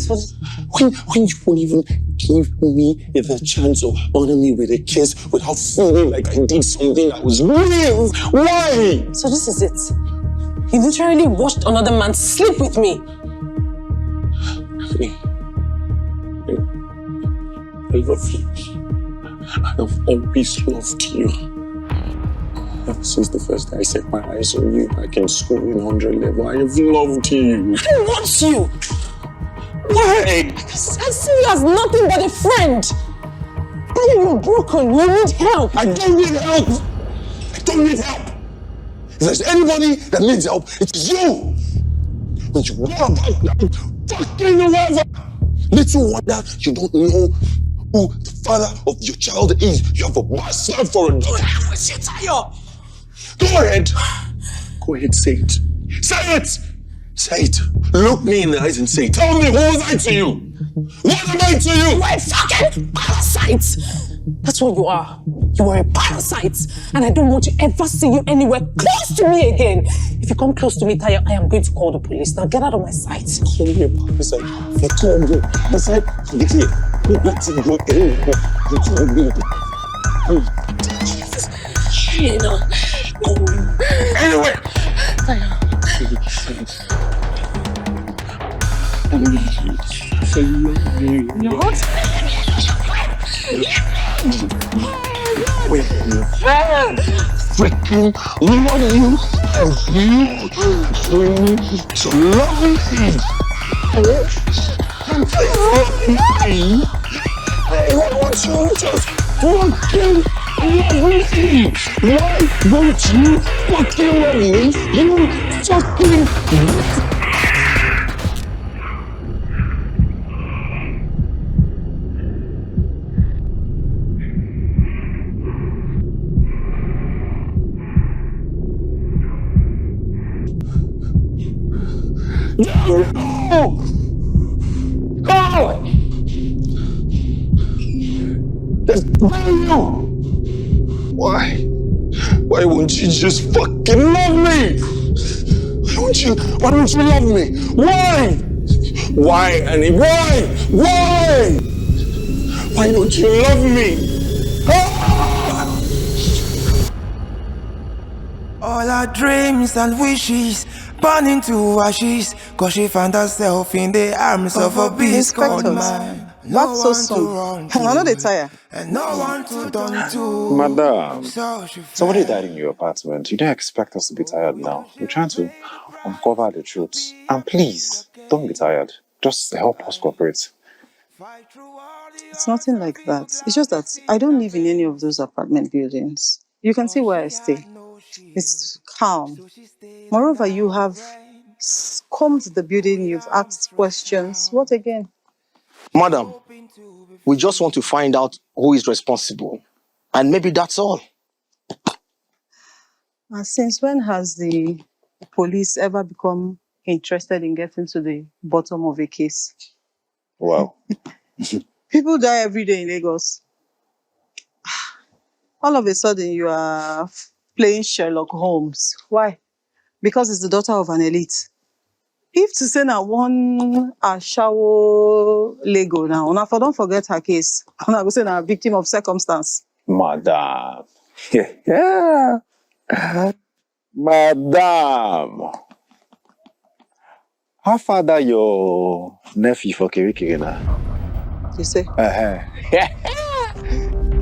When you won't even give me the chance of honoring me with a kiss without feeling like I did something that was real. Why? So this is it. You literally watched another man sleep with me. Honey, I love you. I have always loved you. Ever since the first day I set my eyes on you back in school in 100 level, I have loved you. I want you. Why? Because I see you as nothing but a friend. Tell you you're broken. You need help. I don't need help. I don't need help. If there's anybody that needs help, it's you. When you go about that fucking whatever. Little wonder you don't know who the father of your child is. You have a bastard for a daughter. What's your tire? Go ahead. Go ahead, say it. Say it! Say it. Look me in the eyes and say, tell me, who was I to you? What am I to you? You are a fucking parasite. That's what you are. You are a parasite. And I don't want to ever see you anywhere close to me again. If you come close to me, Taya, I am going to call the police. Now get out of my sight. Call me a parasite. You told me. Parasite. Get here. Let it go anywhere. You told me. You know. Anyway. Taya. Wait, freaking love you and you to love me. I want you to just fucking love me. Why don't you fucking love me? You fucking... No! No! There's no! Why? Why won't you just fucking love me? Why don't you love me? Why? Why, Annie? Why? Why? Why don't you love me? All our dreams and wishes burn into ashes, cause she found herself in the arms of a beast called man. Back so soon. I know they tire. And no one to turn to. Madam, somebody died in your apartment. You don't expect us to be tired now. We're trying to uncover the truth. And please, don't be tired. Just help us cooperate. It's nothing like that. It's just that I don't live in any of those apartment buildings. You can see where I stay. It's calm. Moreover, you have combed the building, you've asked questions. What again? Madam, We just want to find out who is responsible. And maybe that's all. And since when has the police ever become interested in getting to the bottom of a case? Wow. People die every day in Lagos. All of a sudden, you are playing Sherlock Holmes. Why? Because it's the daughter of an elite. If to say now one Ashawo Lego now, una for don't forget her case. Una go say now a victim of circumstance. Madam. Yeah. Madam. How far that your nephew for Kiri now? You say?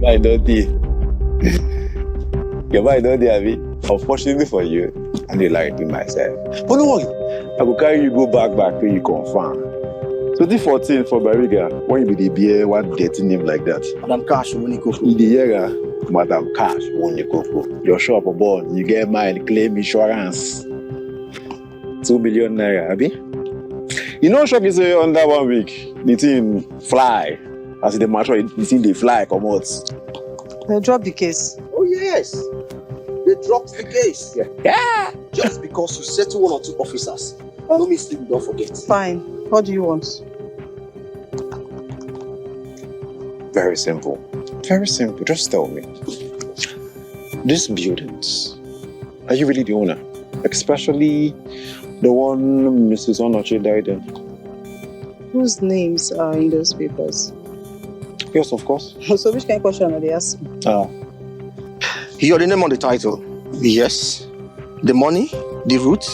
My daddy. Your my daddy, Abby. Unfortunately for you, I didn't like it myself. But don't worry, I will carry you go back till you confirm. So the 14 for Bariga, when you be the beer, what dirty name like that? Madam Cash, when you go. In the year, Madam Cash, when you go. Your shop a bond, you get mine, claim insurance. 2 million naira, Abby. You know, shop is under 1 week. The thing fly. As the matter, the thing they fly, come out. They drop the case. Oh, yes. They dropped the case. Yeah. Just because you settle 1 or 2 officers. No mistake, don't forget. Fine. What do you want? Very simple. Very simple. Just tell me. These buildings, are you really the owner? Especially the one Mrs. Onoche died in. Whose names are in those papers? Yes, of course. So which kind of question are they asking? You're the name on the title. Yes. The money, the route,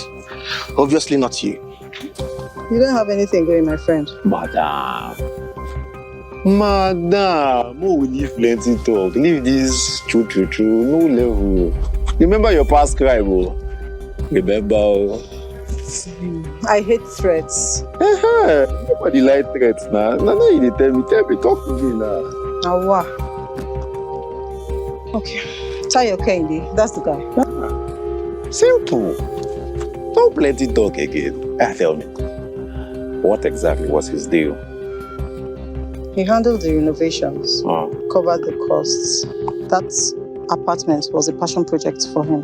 obviously not you. You don't have anything going, my friend. Madam, who will leave plenty talk? Leave this true. No level. Remember your past crime, Remember. I hate threats. Nobody like threats now. No, you tell me, talk to me now. Awa. Okay. Tayo Kendi, that's the guy. Simple. Don't plenty talk again. Tell me, what exactly was his deal? He handled the renovations, covered the costs. That apartment was a passion project for him.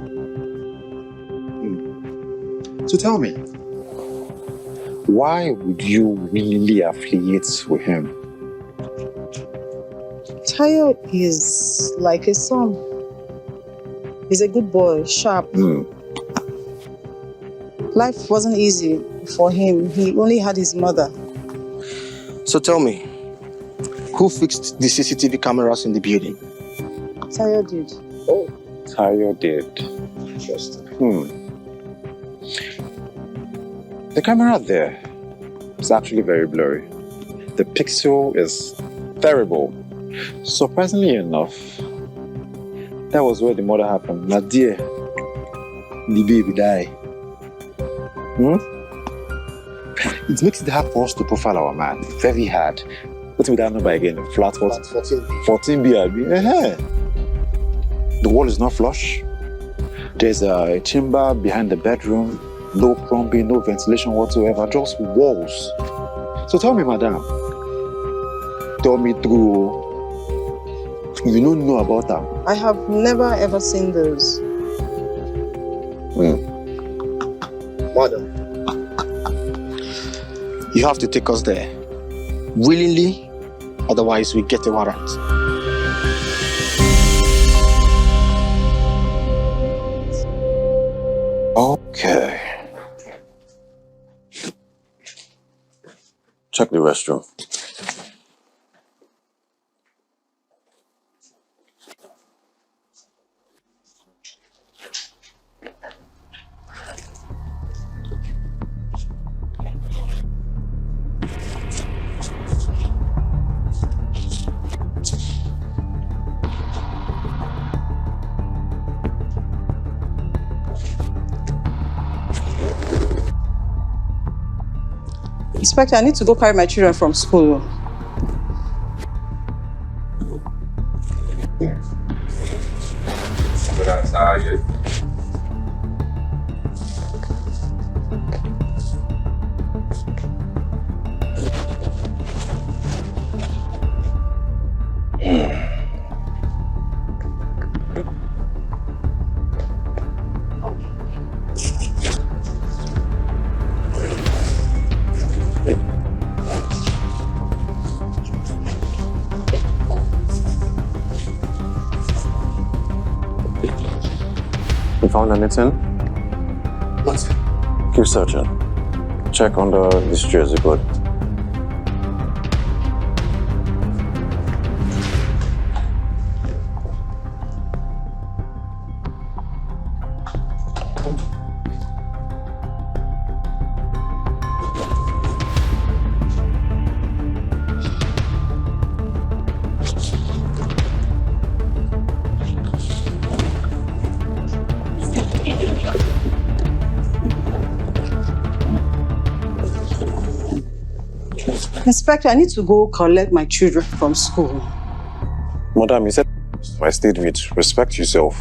So tell me, why would you really affiliate with him? Tayo is like his son. He's a good boy, sharp. Life wasn't easy for him. He only had his mother. So tell me, who fixed the CCTV cameras in the building? Tayo did. Oh, Tayo did. Interesting. The camera there is actually very blurry. The pixel is terrible. Surprisingly enough, that was where the murder happened. Nadia, the baby died. It makes it hard for us to profile our man. Very hard. What's with that number again? Flat 14? 14B. The wall is not flush. There's a chamber behind the bedroom. No plumbing, no ventilation whatsoever, just walls. So tell me, madam. Tell me true. You don't know about them. I have never ever seen those. Madam, you have to take us there. Willingly, otherwise we get a warrant. Okay. Check the restroom. Inspector, I need to go carry my children from school. But I'm tired. find anything? Nothing. Keep searching. Check under this jersey, good. Inspector, I need to go collect my children from school. Madam, you said I stayed with. Respect yourself.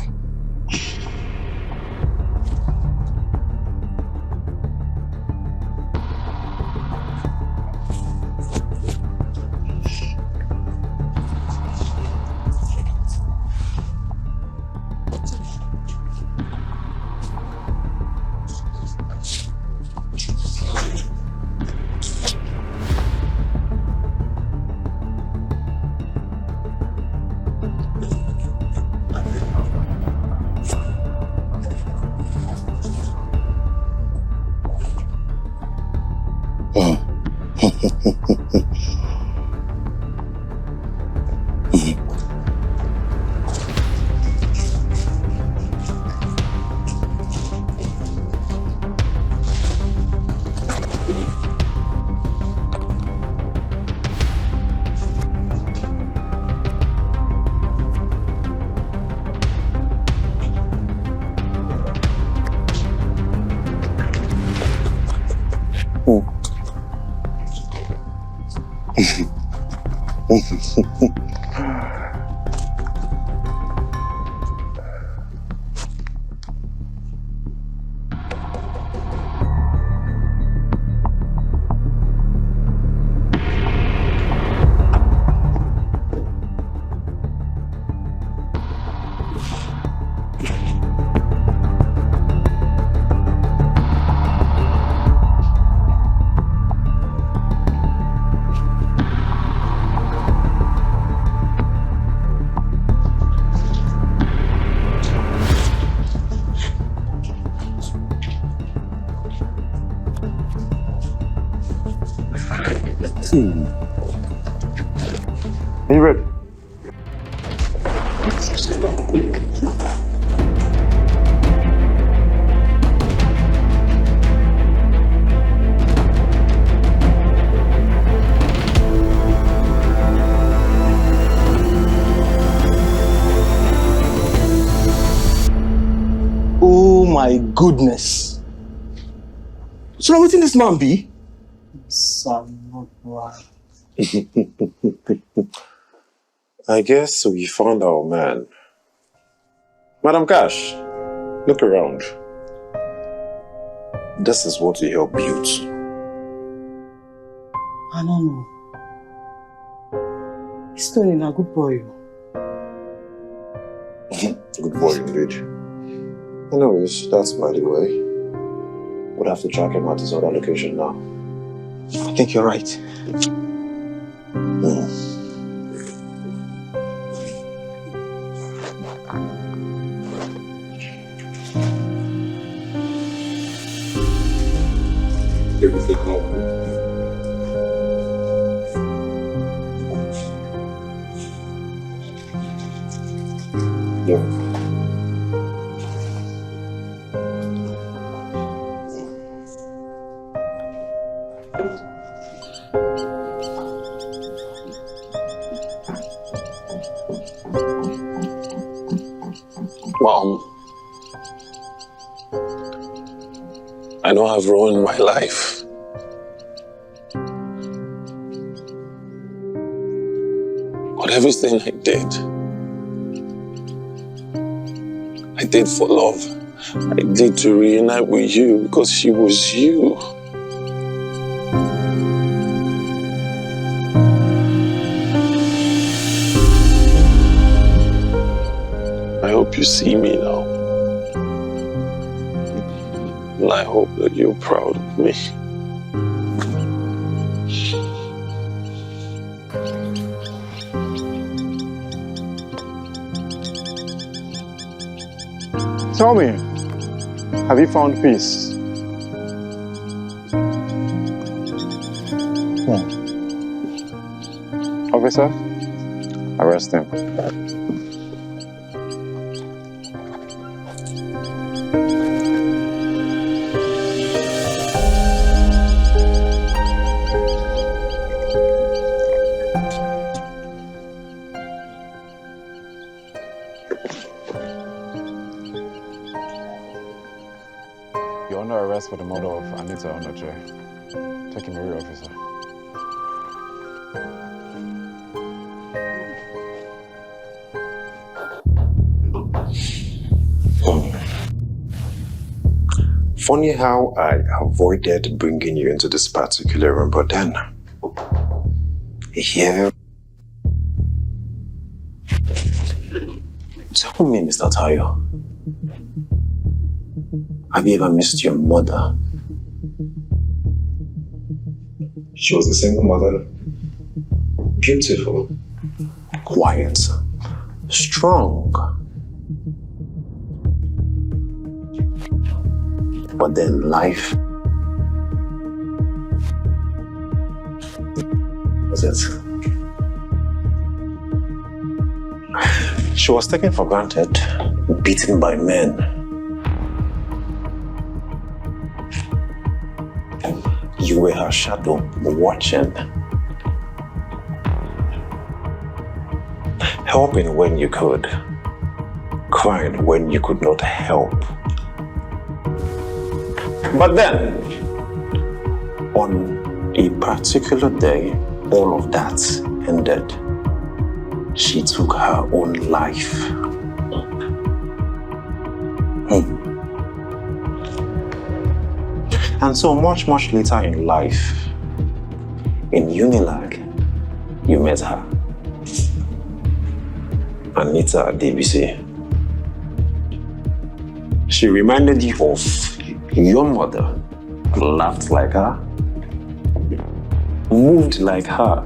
Are you ready? Oh my goodness. So now wetin this man be? I guess we found our man. Madam Cash, look around. This is what we help build. I don't know. He's turning a good boy. Good boy indeed. Anyways, that's by the way. We'll have to track him at his other location now. I think you're right. Mom, I know I've ruined my life. But everything I did for love. I did to reunite with you because she was you. I hope you see me now. And I hope that you're proud of me. Tell me, Have you found peace? Officer, arrest him. You're under arrest for the murder of Anita Udezeh. Take him away, officer. Funny how I avoided bringing you into this particular room, but then here. Tell me, Mr. Tayo, have you ever missed your mother? She was a single mother, beautiful, quiet, strong. But then life was it. She was taken for granted, beaten by men. You were her shadow, watching, helping when you could, crying when you could not help. But then, on a particular day, all of that ended. She took her own life. And so much later in life, in Unilag, you met her. Anita DBC. She reminded you of your mother, laughed like her, moved like her.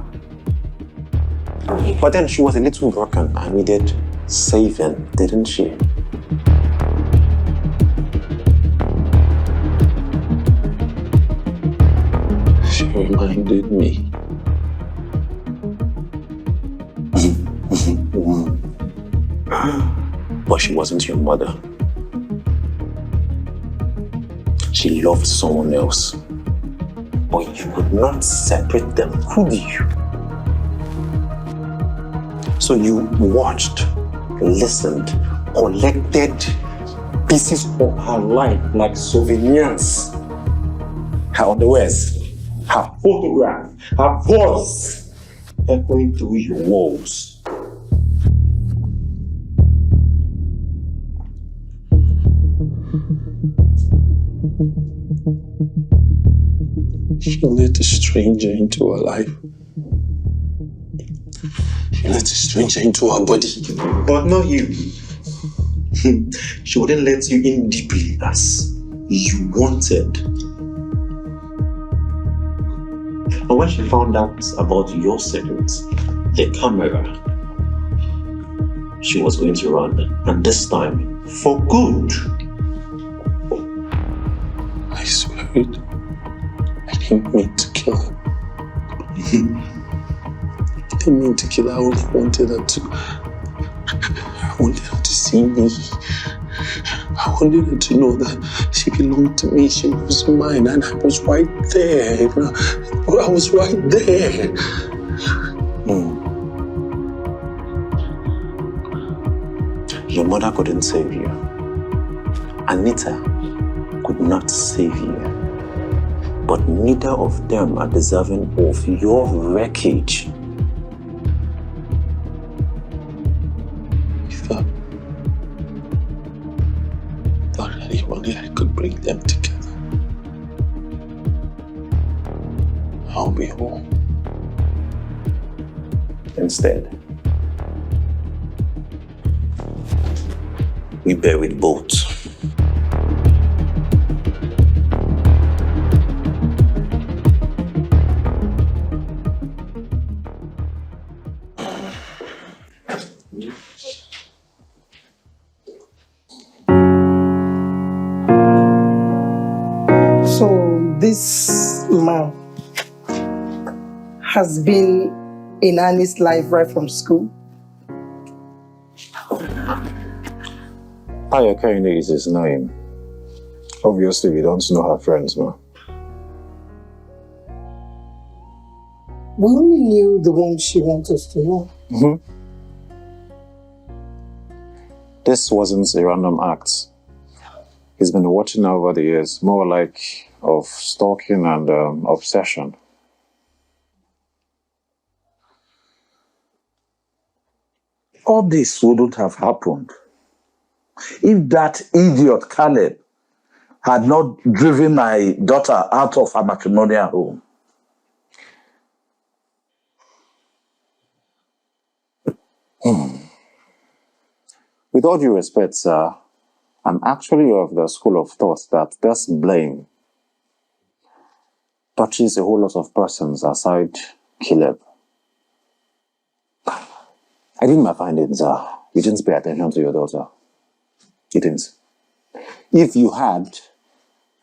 But then she was a little broken and needed saving, didn't she? She reminded me. But she wasn't your mother. She loved someone else. But you could not separate them, could you? So you watched, listened, collected pieces of her life like souvenirs. Her underwears, her photograph, her voice echoing through your walls. She let a stranger into her life. She let a stranger into her body. But not you. She wouldn't let you in deeply as you wanted. And when she found out about your secret, the camera, she was going to run. And this time, for good. I swear it. I didn't mean to kill her. I didn't mean to kill her. I only wanted her to... I wanted her to see me. I wanted her to know that she belonged to me. She was mine, and I was right there. I was right there. Your mother couldn't save you. Anita could not save you. But neither of them are deserving of your wreckage. If I thought that if only I could bring them together, I'll be home. Instead, we buried both. this man has been in Annie's life right from school? Ayakane is his name. Obviously, we don't know her friends, ma. We only knew the one she wanted us to know. This wasn't a random act. He's been watching her over the years, more like of stalking and obsession. All this wouldn't have happened if that idiot Caleb had not driven my daughter out of her matrimonial home. With all due respect, sir, I'm actually of the school of thought that this blame touches a whole lot of persons aside Caleb. I did my findings, sir. You didn't pay attention to your daughter. You didn't. If you had,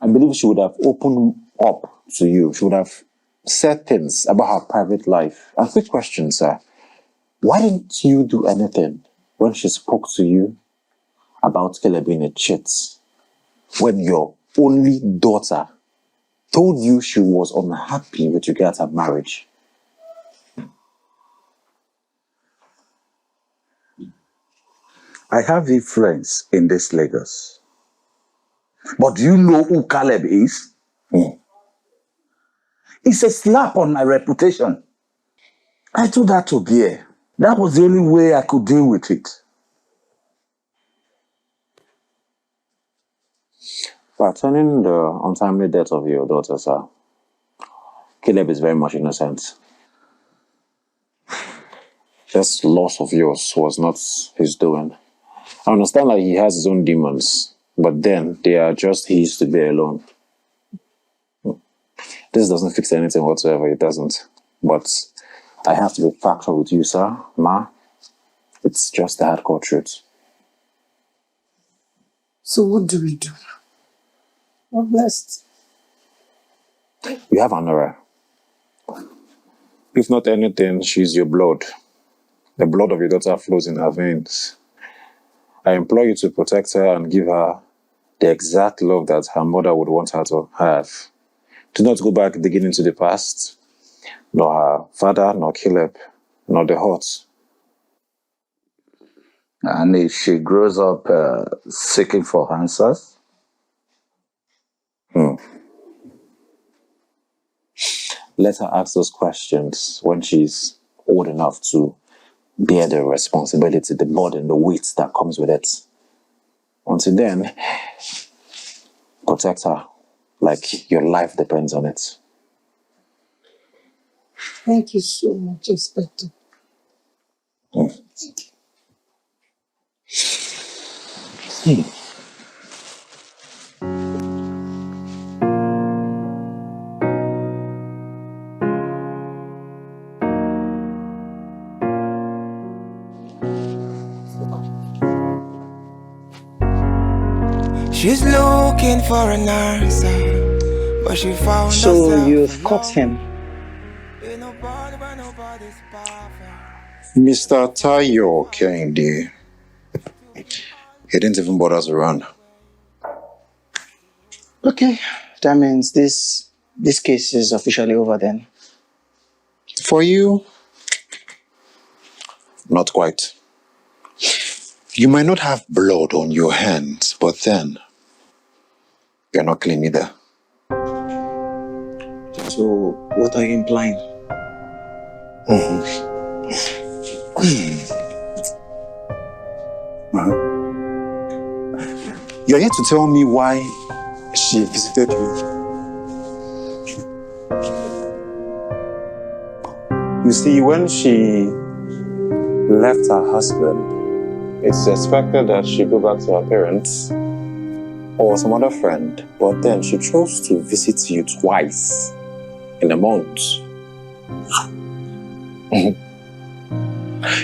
I believe she would have opened up to you. She would have said things about her private life. A quick question, sir. Why didn't you do anything when she spoke to you about Caleb being a cheat? When your only daughter told you she was unhappy with regard to her marriage? I have influence in this Lagos. But do you know who Caleb is? It's a slap on my reputation. I told her to bear. That was the only way I could deal with it. Concerning the untimely death of your daughter, sir, Caleb is very much innocent. This loss of yours was not his doing. I understand that he has his own demons, but then they are just his to bear alone. This doesn't fix anything whatsoever, it doesn't. But I have to be factual with you, sir, ma. It's just the hardcore truth. So what do we do? We're blessed. You have Anora. If not anything, she's your blood. The blood of your daughter flows in her veins. I implore you to protect her and give her the exact love that her mother would want her to have. Do not go back digging into the past, nor her father, nor Caleb, nor the hurt. And if she grows up seeking for answers? Let her ask those questions when she's old enough to bear the responsibility, the burden, the weight that comes with it. Until then, protect her like your life depends on it. Thank you so much, Inspector. She's looking for an answer, but she found So herself you've caught him. Mr. Tayo Kennedy. He didn't even bother to run. Okay, that means this case is officially over then. For you, not quite. You might not have blood on your hands, but then you're not clean either. So what are you implying? You're here to tell me why she visited you. You see, when she left her husband, it's expected that she go back to her parents or some other friend, but then she chose to visit you twice in a month.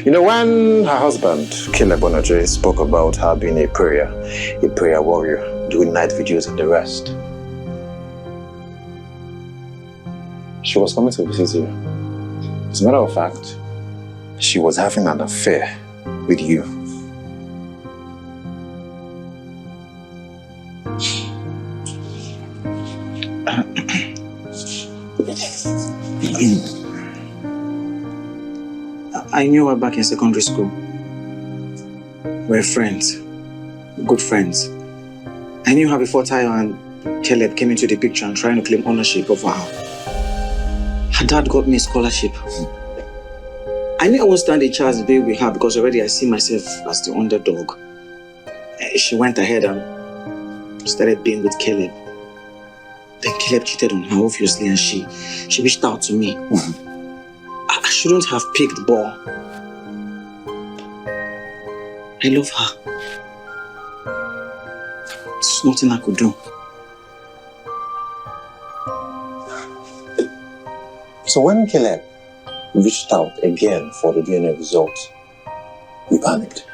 You know, when her husband, Kenneth Nwadike, spoke about her being a prayer warrior, doing night videos and the rest, She was coming to visit you. As a matter of fact, she was having an affair with you. I knew her back in secondary school. We're friends. Good friends. I knew her before Tayo and Caleb came into the picture and trying to claim ownership of her. Her dad got me a scholarship. I knew I won't stand a chance to be with her because already I see myself as the underdog. She went ahead and started being with Caleb. Then Caleb cheated on her, obviously, and she reached out to me. I shouldn't have picked the ball. I love her. There's nothing I could do. So when Caleb reached out again for the DNA results, you panicked.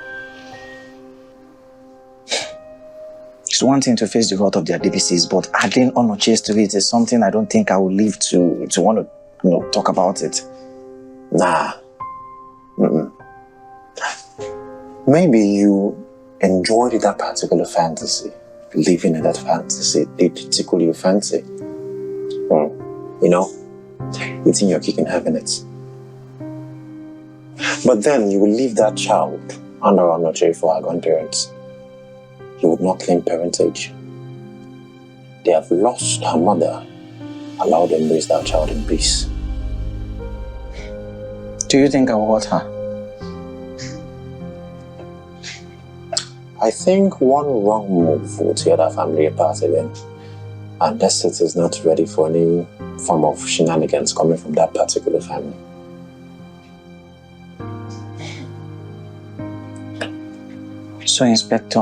It's one thing to face the wrath of their DBCs, but adding Onoches to it is something I don't think I will live to want to talk about it. Nah. Maybe you enjoyed that particular fantasy. Living in that fantasy did tickle your fancy. You know, eating your cake and having it. But then you will leave that child under Onoche for her grandparents. You would not claim parentage. They have lost her mother. Allow them raise that child in peace. Do you think I will hurt her? I think one wrong move will tear that family apart again. And Desert is not ready for any form of shenanigans coming from that particular family. So, Inspector,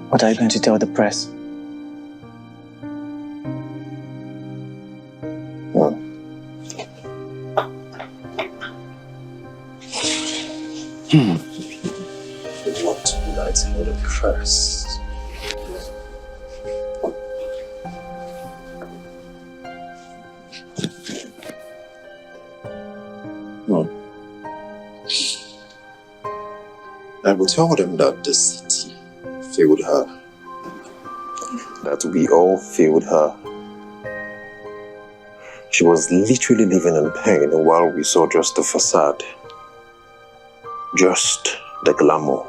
what are you going to tell the press? What will I tell the press? I will tell them that the city failed her. That we all failed her. She was literally living in pain while we saw just the facade. Just the glamour.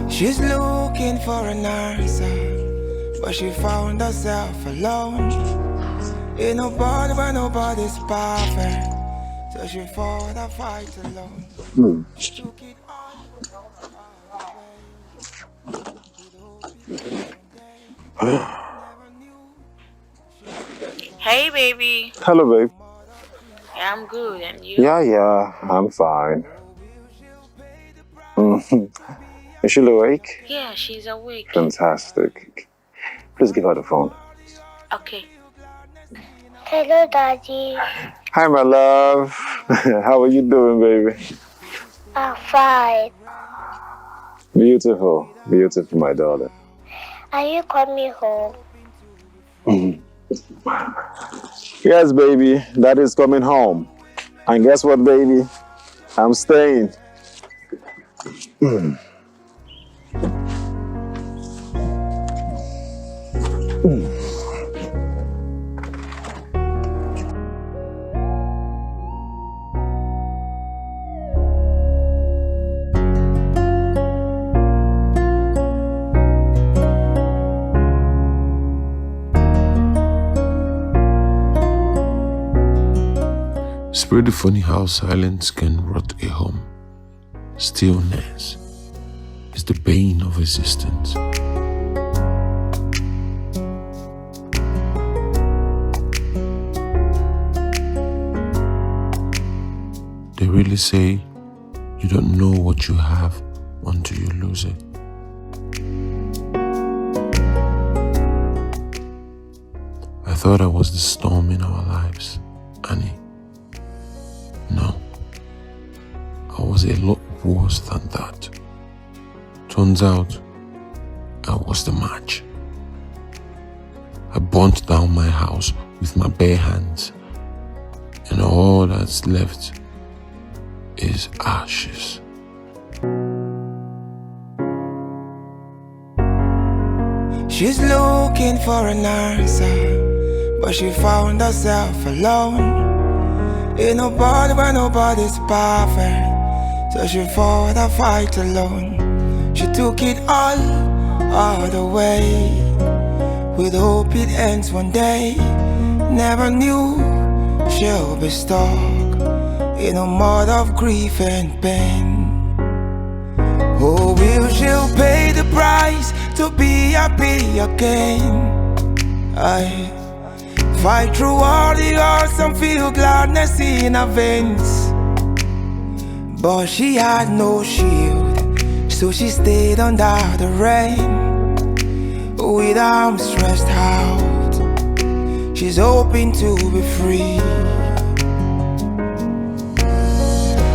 She's looking for an answer, but she found herself alone. Ain't nobody but nobody's perfect, so she fought a fight alone. Hey, baby. Hello, babe. Yeah, I'm good, and you? Yeah, I'm fine. Is she awake? Yeah, she's awake. Fantastic. Please give her the phone. Okay. Hello, Daddy. Hi, my love. How are you doing, baby? I'm fine. Beautiful. Beautiful, my daughter. Are you coming home? Yes, baby. Daddy's coming home. And guess what, baby? I'm staying. It's pretty funny how silence can rot a home. Stillness is the bane of existence. They really say You don't know what you have until you lose it. I thought I was the storm in our lives, Annie. No. I was a lot worse than that. Turns out, I was the match. I burnt down my house with my bare hands, and all that's left is ashes. She's looking for an answer, but she found herself alone. Ain't nobody where nobody's perfect, so she fought a fight alone. She took it all the way, with hope it ends one day. Never knew she'll be stuck in a mud of grief and pain. Oh, will she'll pay the price to be happy again? I fight through all the odds and feel gladness in her veins. But she had no shield, so she stayed under the rain, with arms stretched out. She's hoping to be free.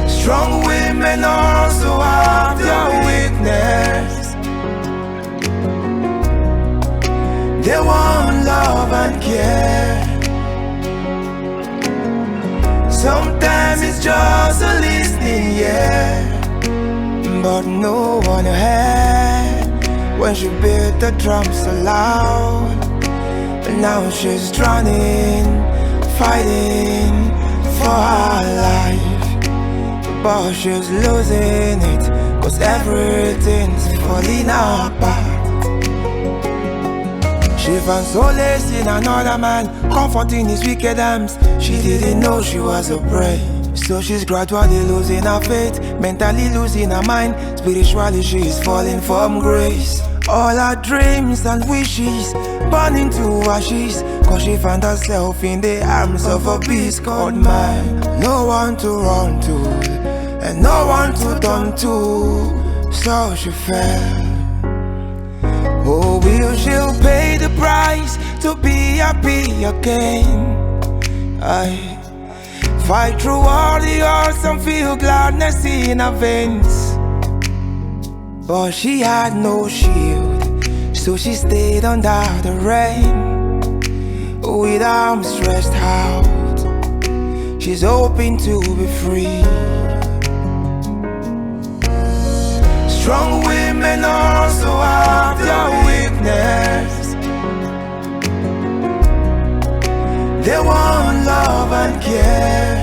Strong women also have their weakness. They want love and care. Sometimes it's just a listening ear, but no one heard when she beat the drums so loud. And now she's drowning, fighting for her life. But she's losing it, 'cause everything's falling apart. She found solace in another man, comforting his wicked arms. She didn't know she was a prey, so she's gradually losing her faith, mentally losing her mind. Spiritually she is falling from grace. All her dreams and wishes burning to ashes, 'cause she found herself in the arms of a beast called man. No one to run to, and no one to turn to, so she fell. Oh, will she'll pay the price to be happy again? I fight through all the odds and feel gladness in her veins. But she had no shield, so she stayed under the rain, with arms stretched out. She's hoping to be free. Strong women also have their weakness. They want love and care.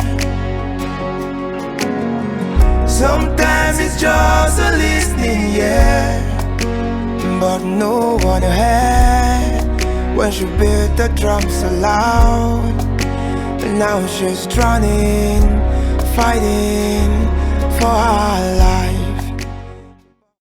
Sometimes it's just a listening ear, but no one heard when she beat the drums so loud. And now she's drowning, fighting for her life.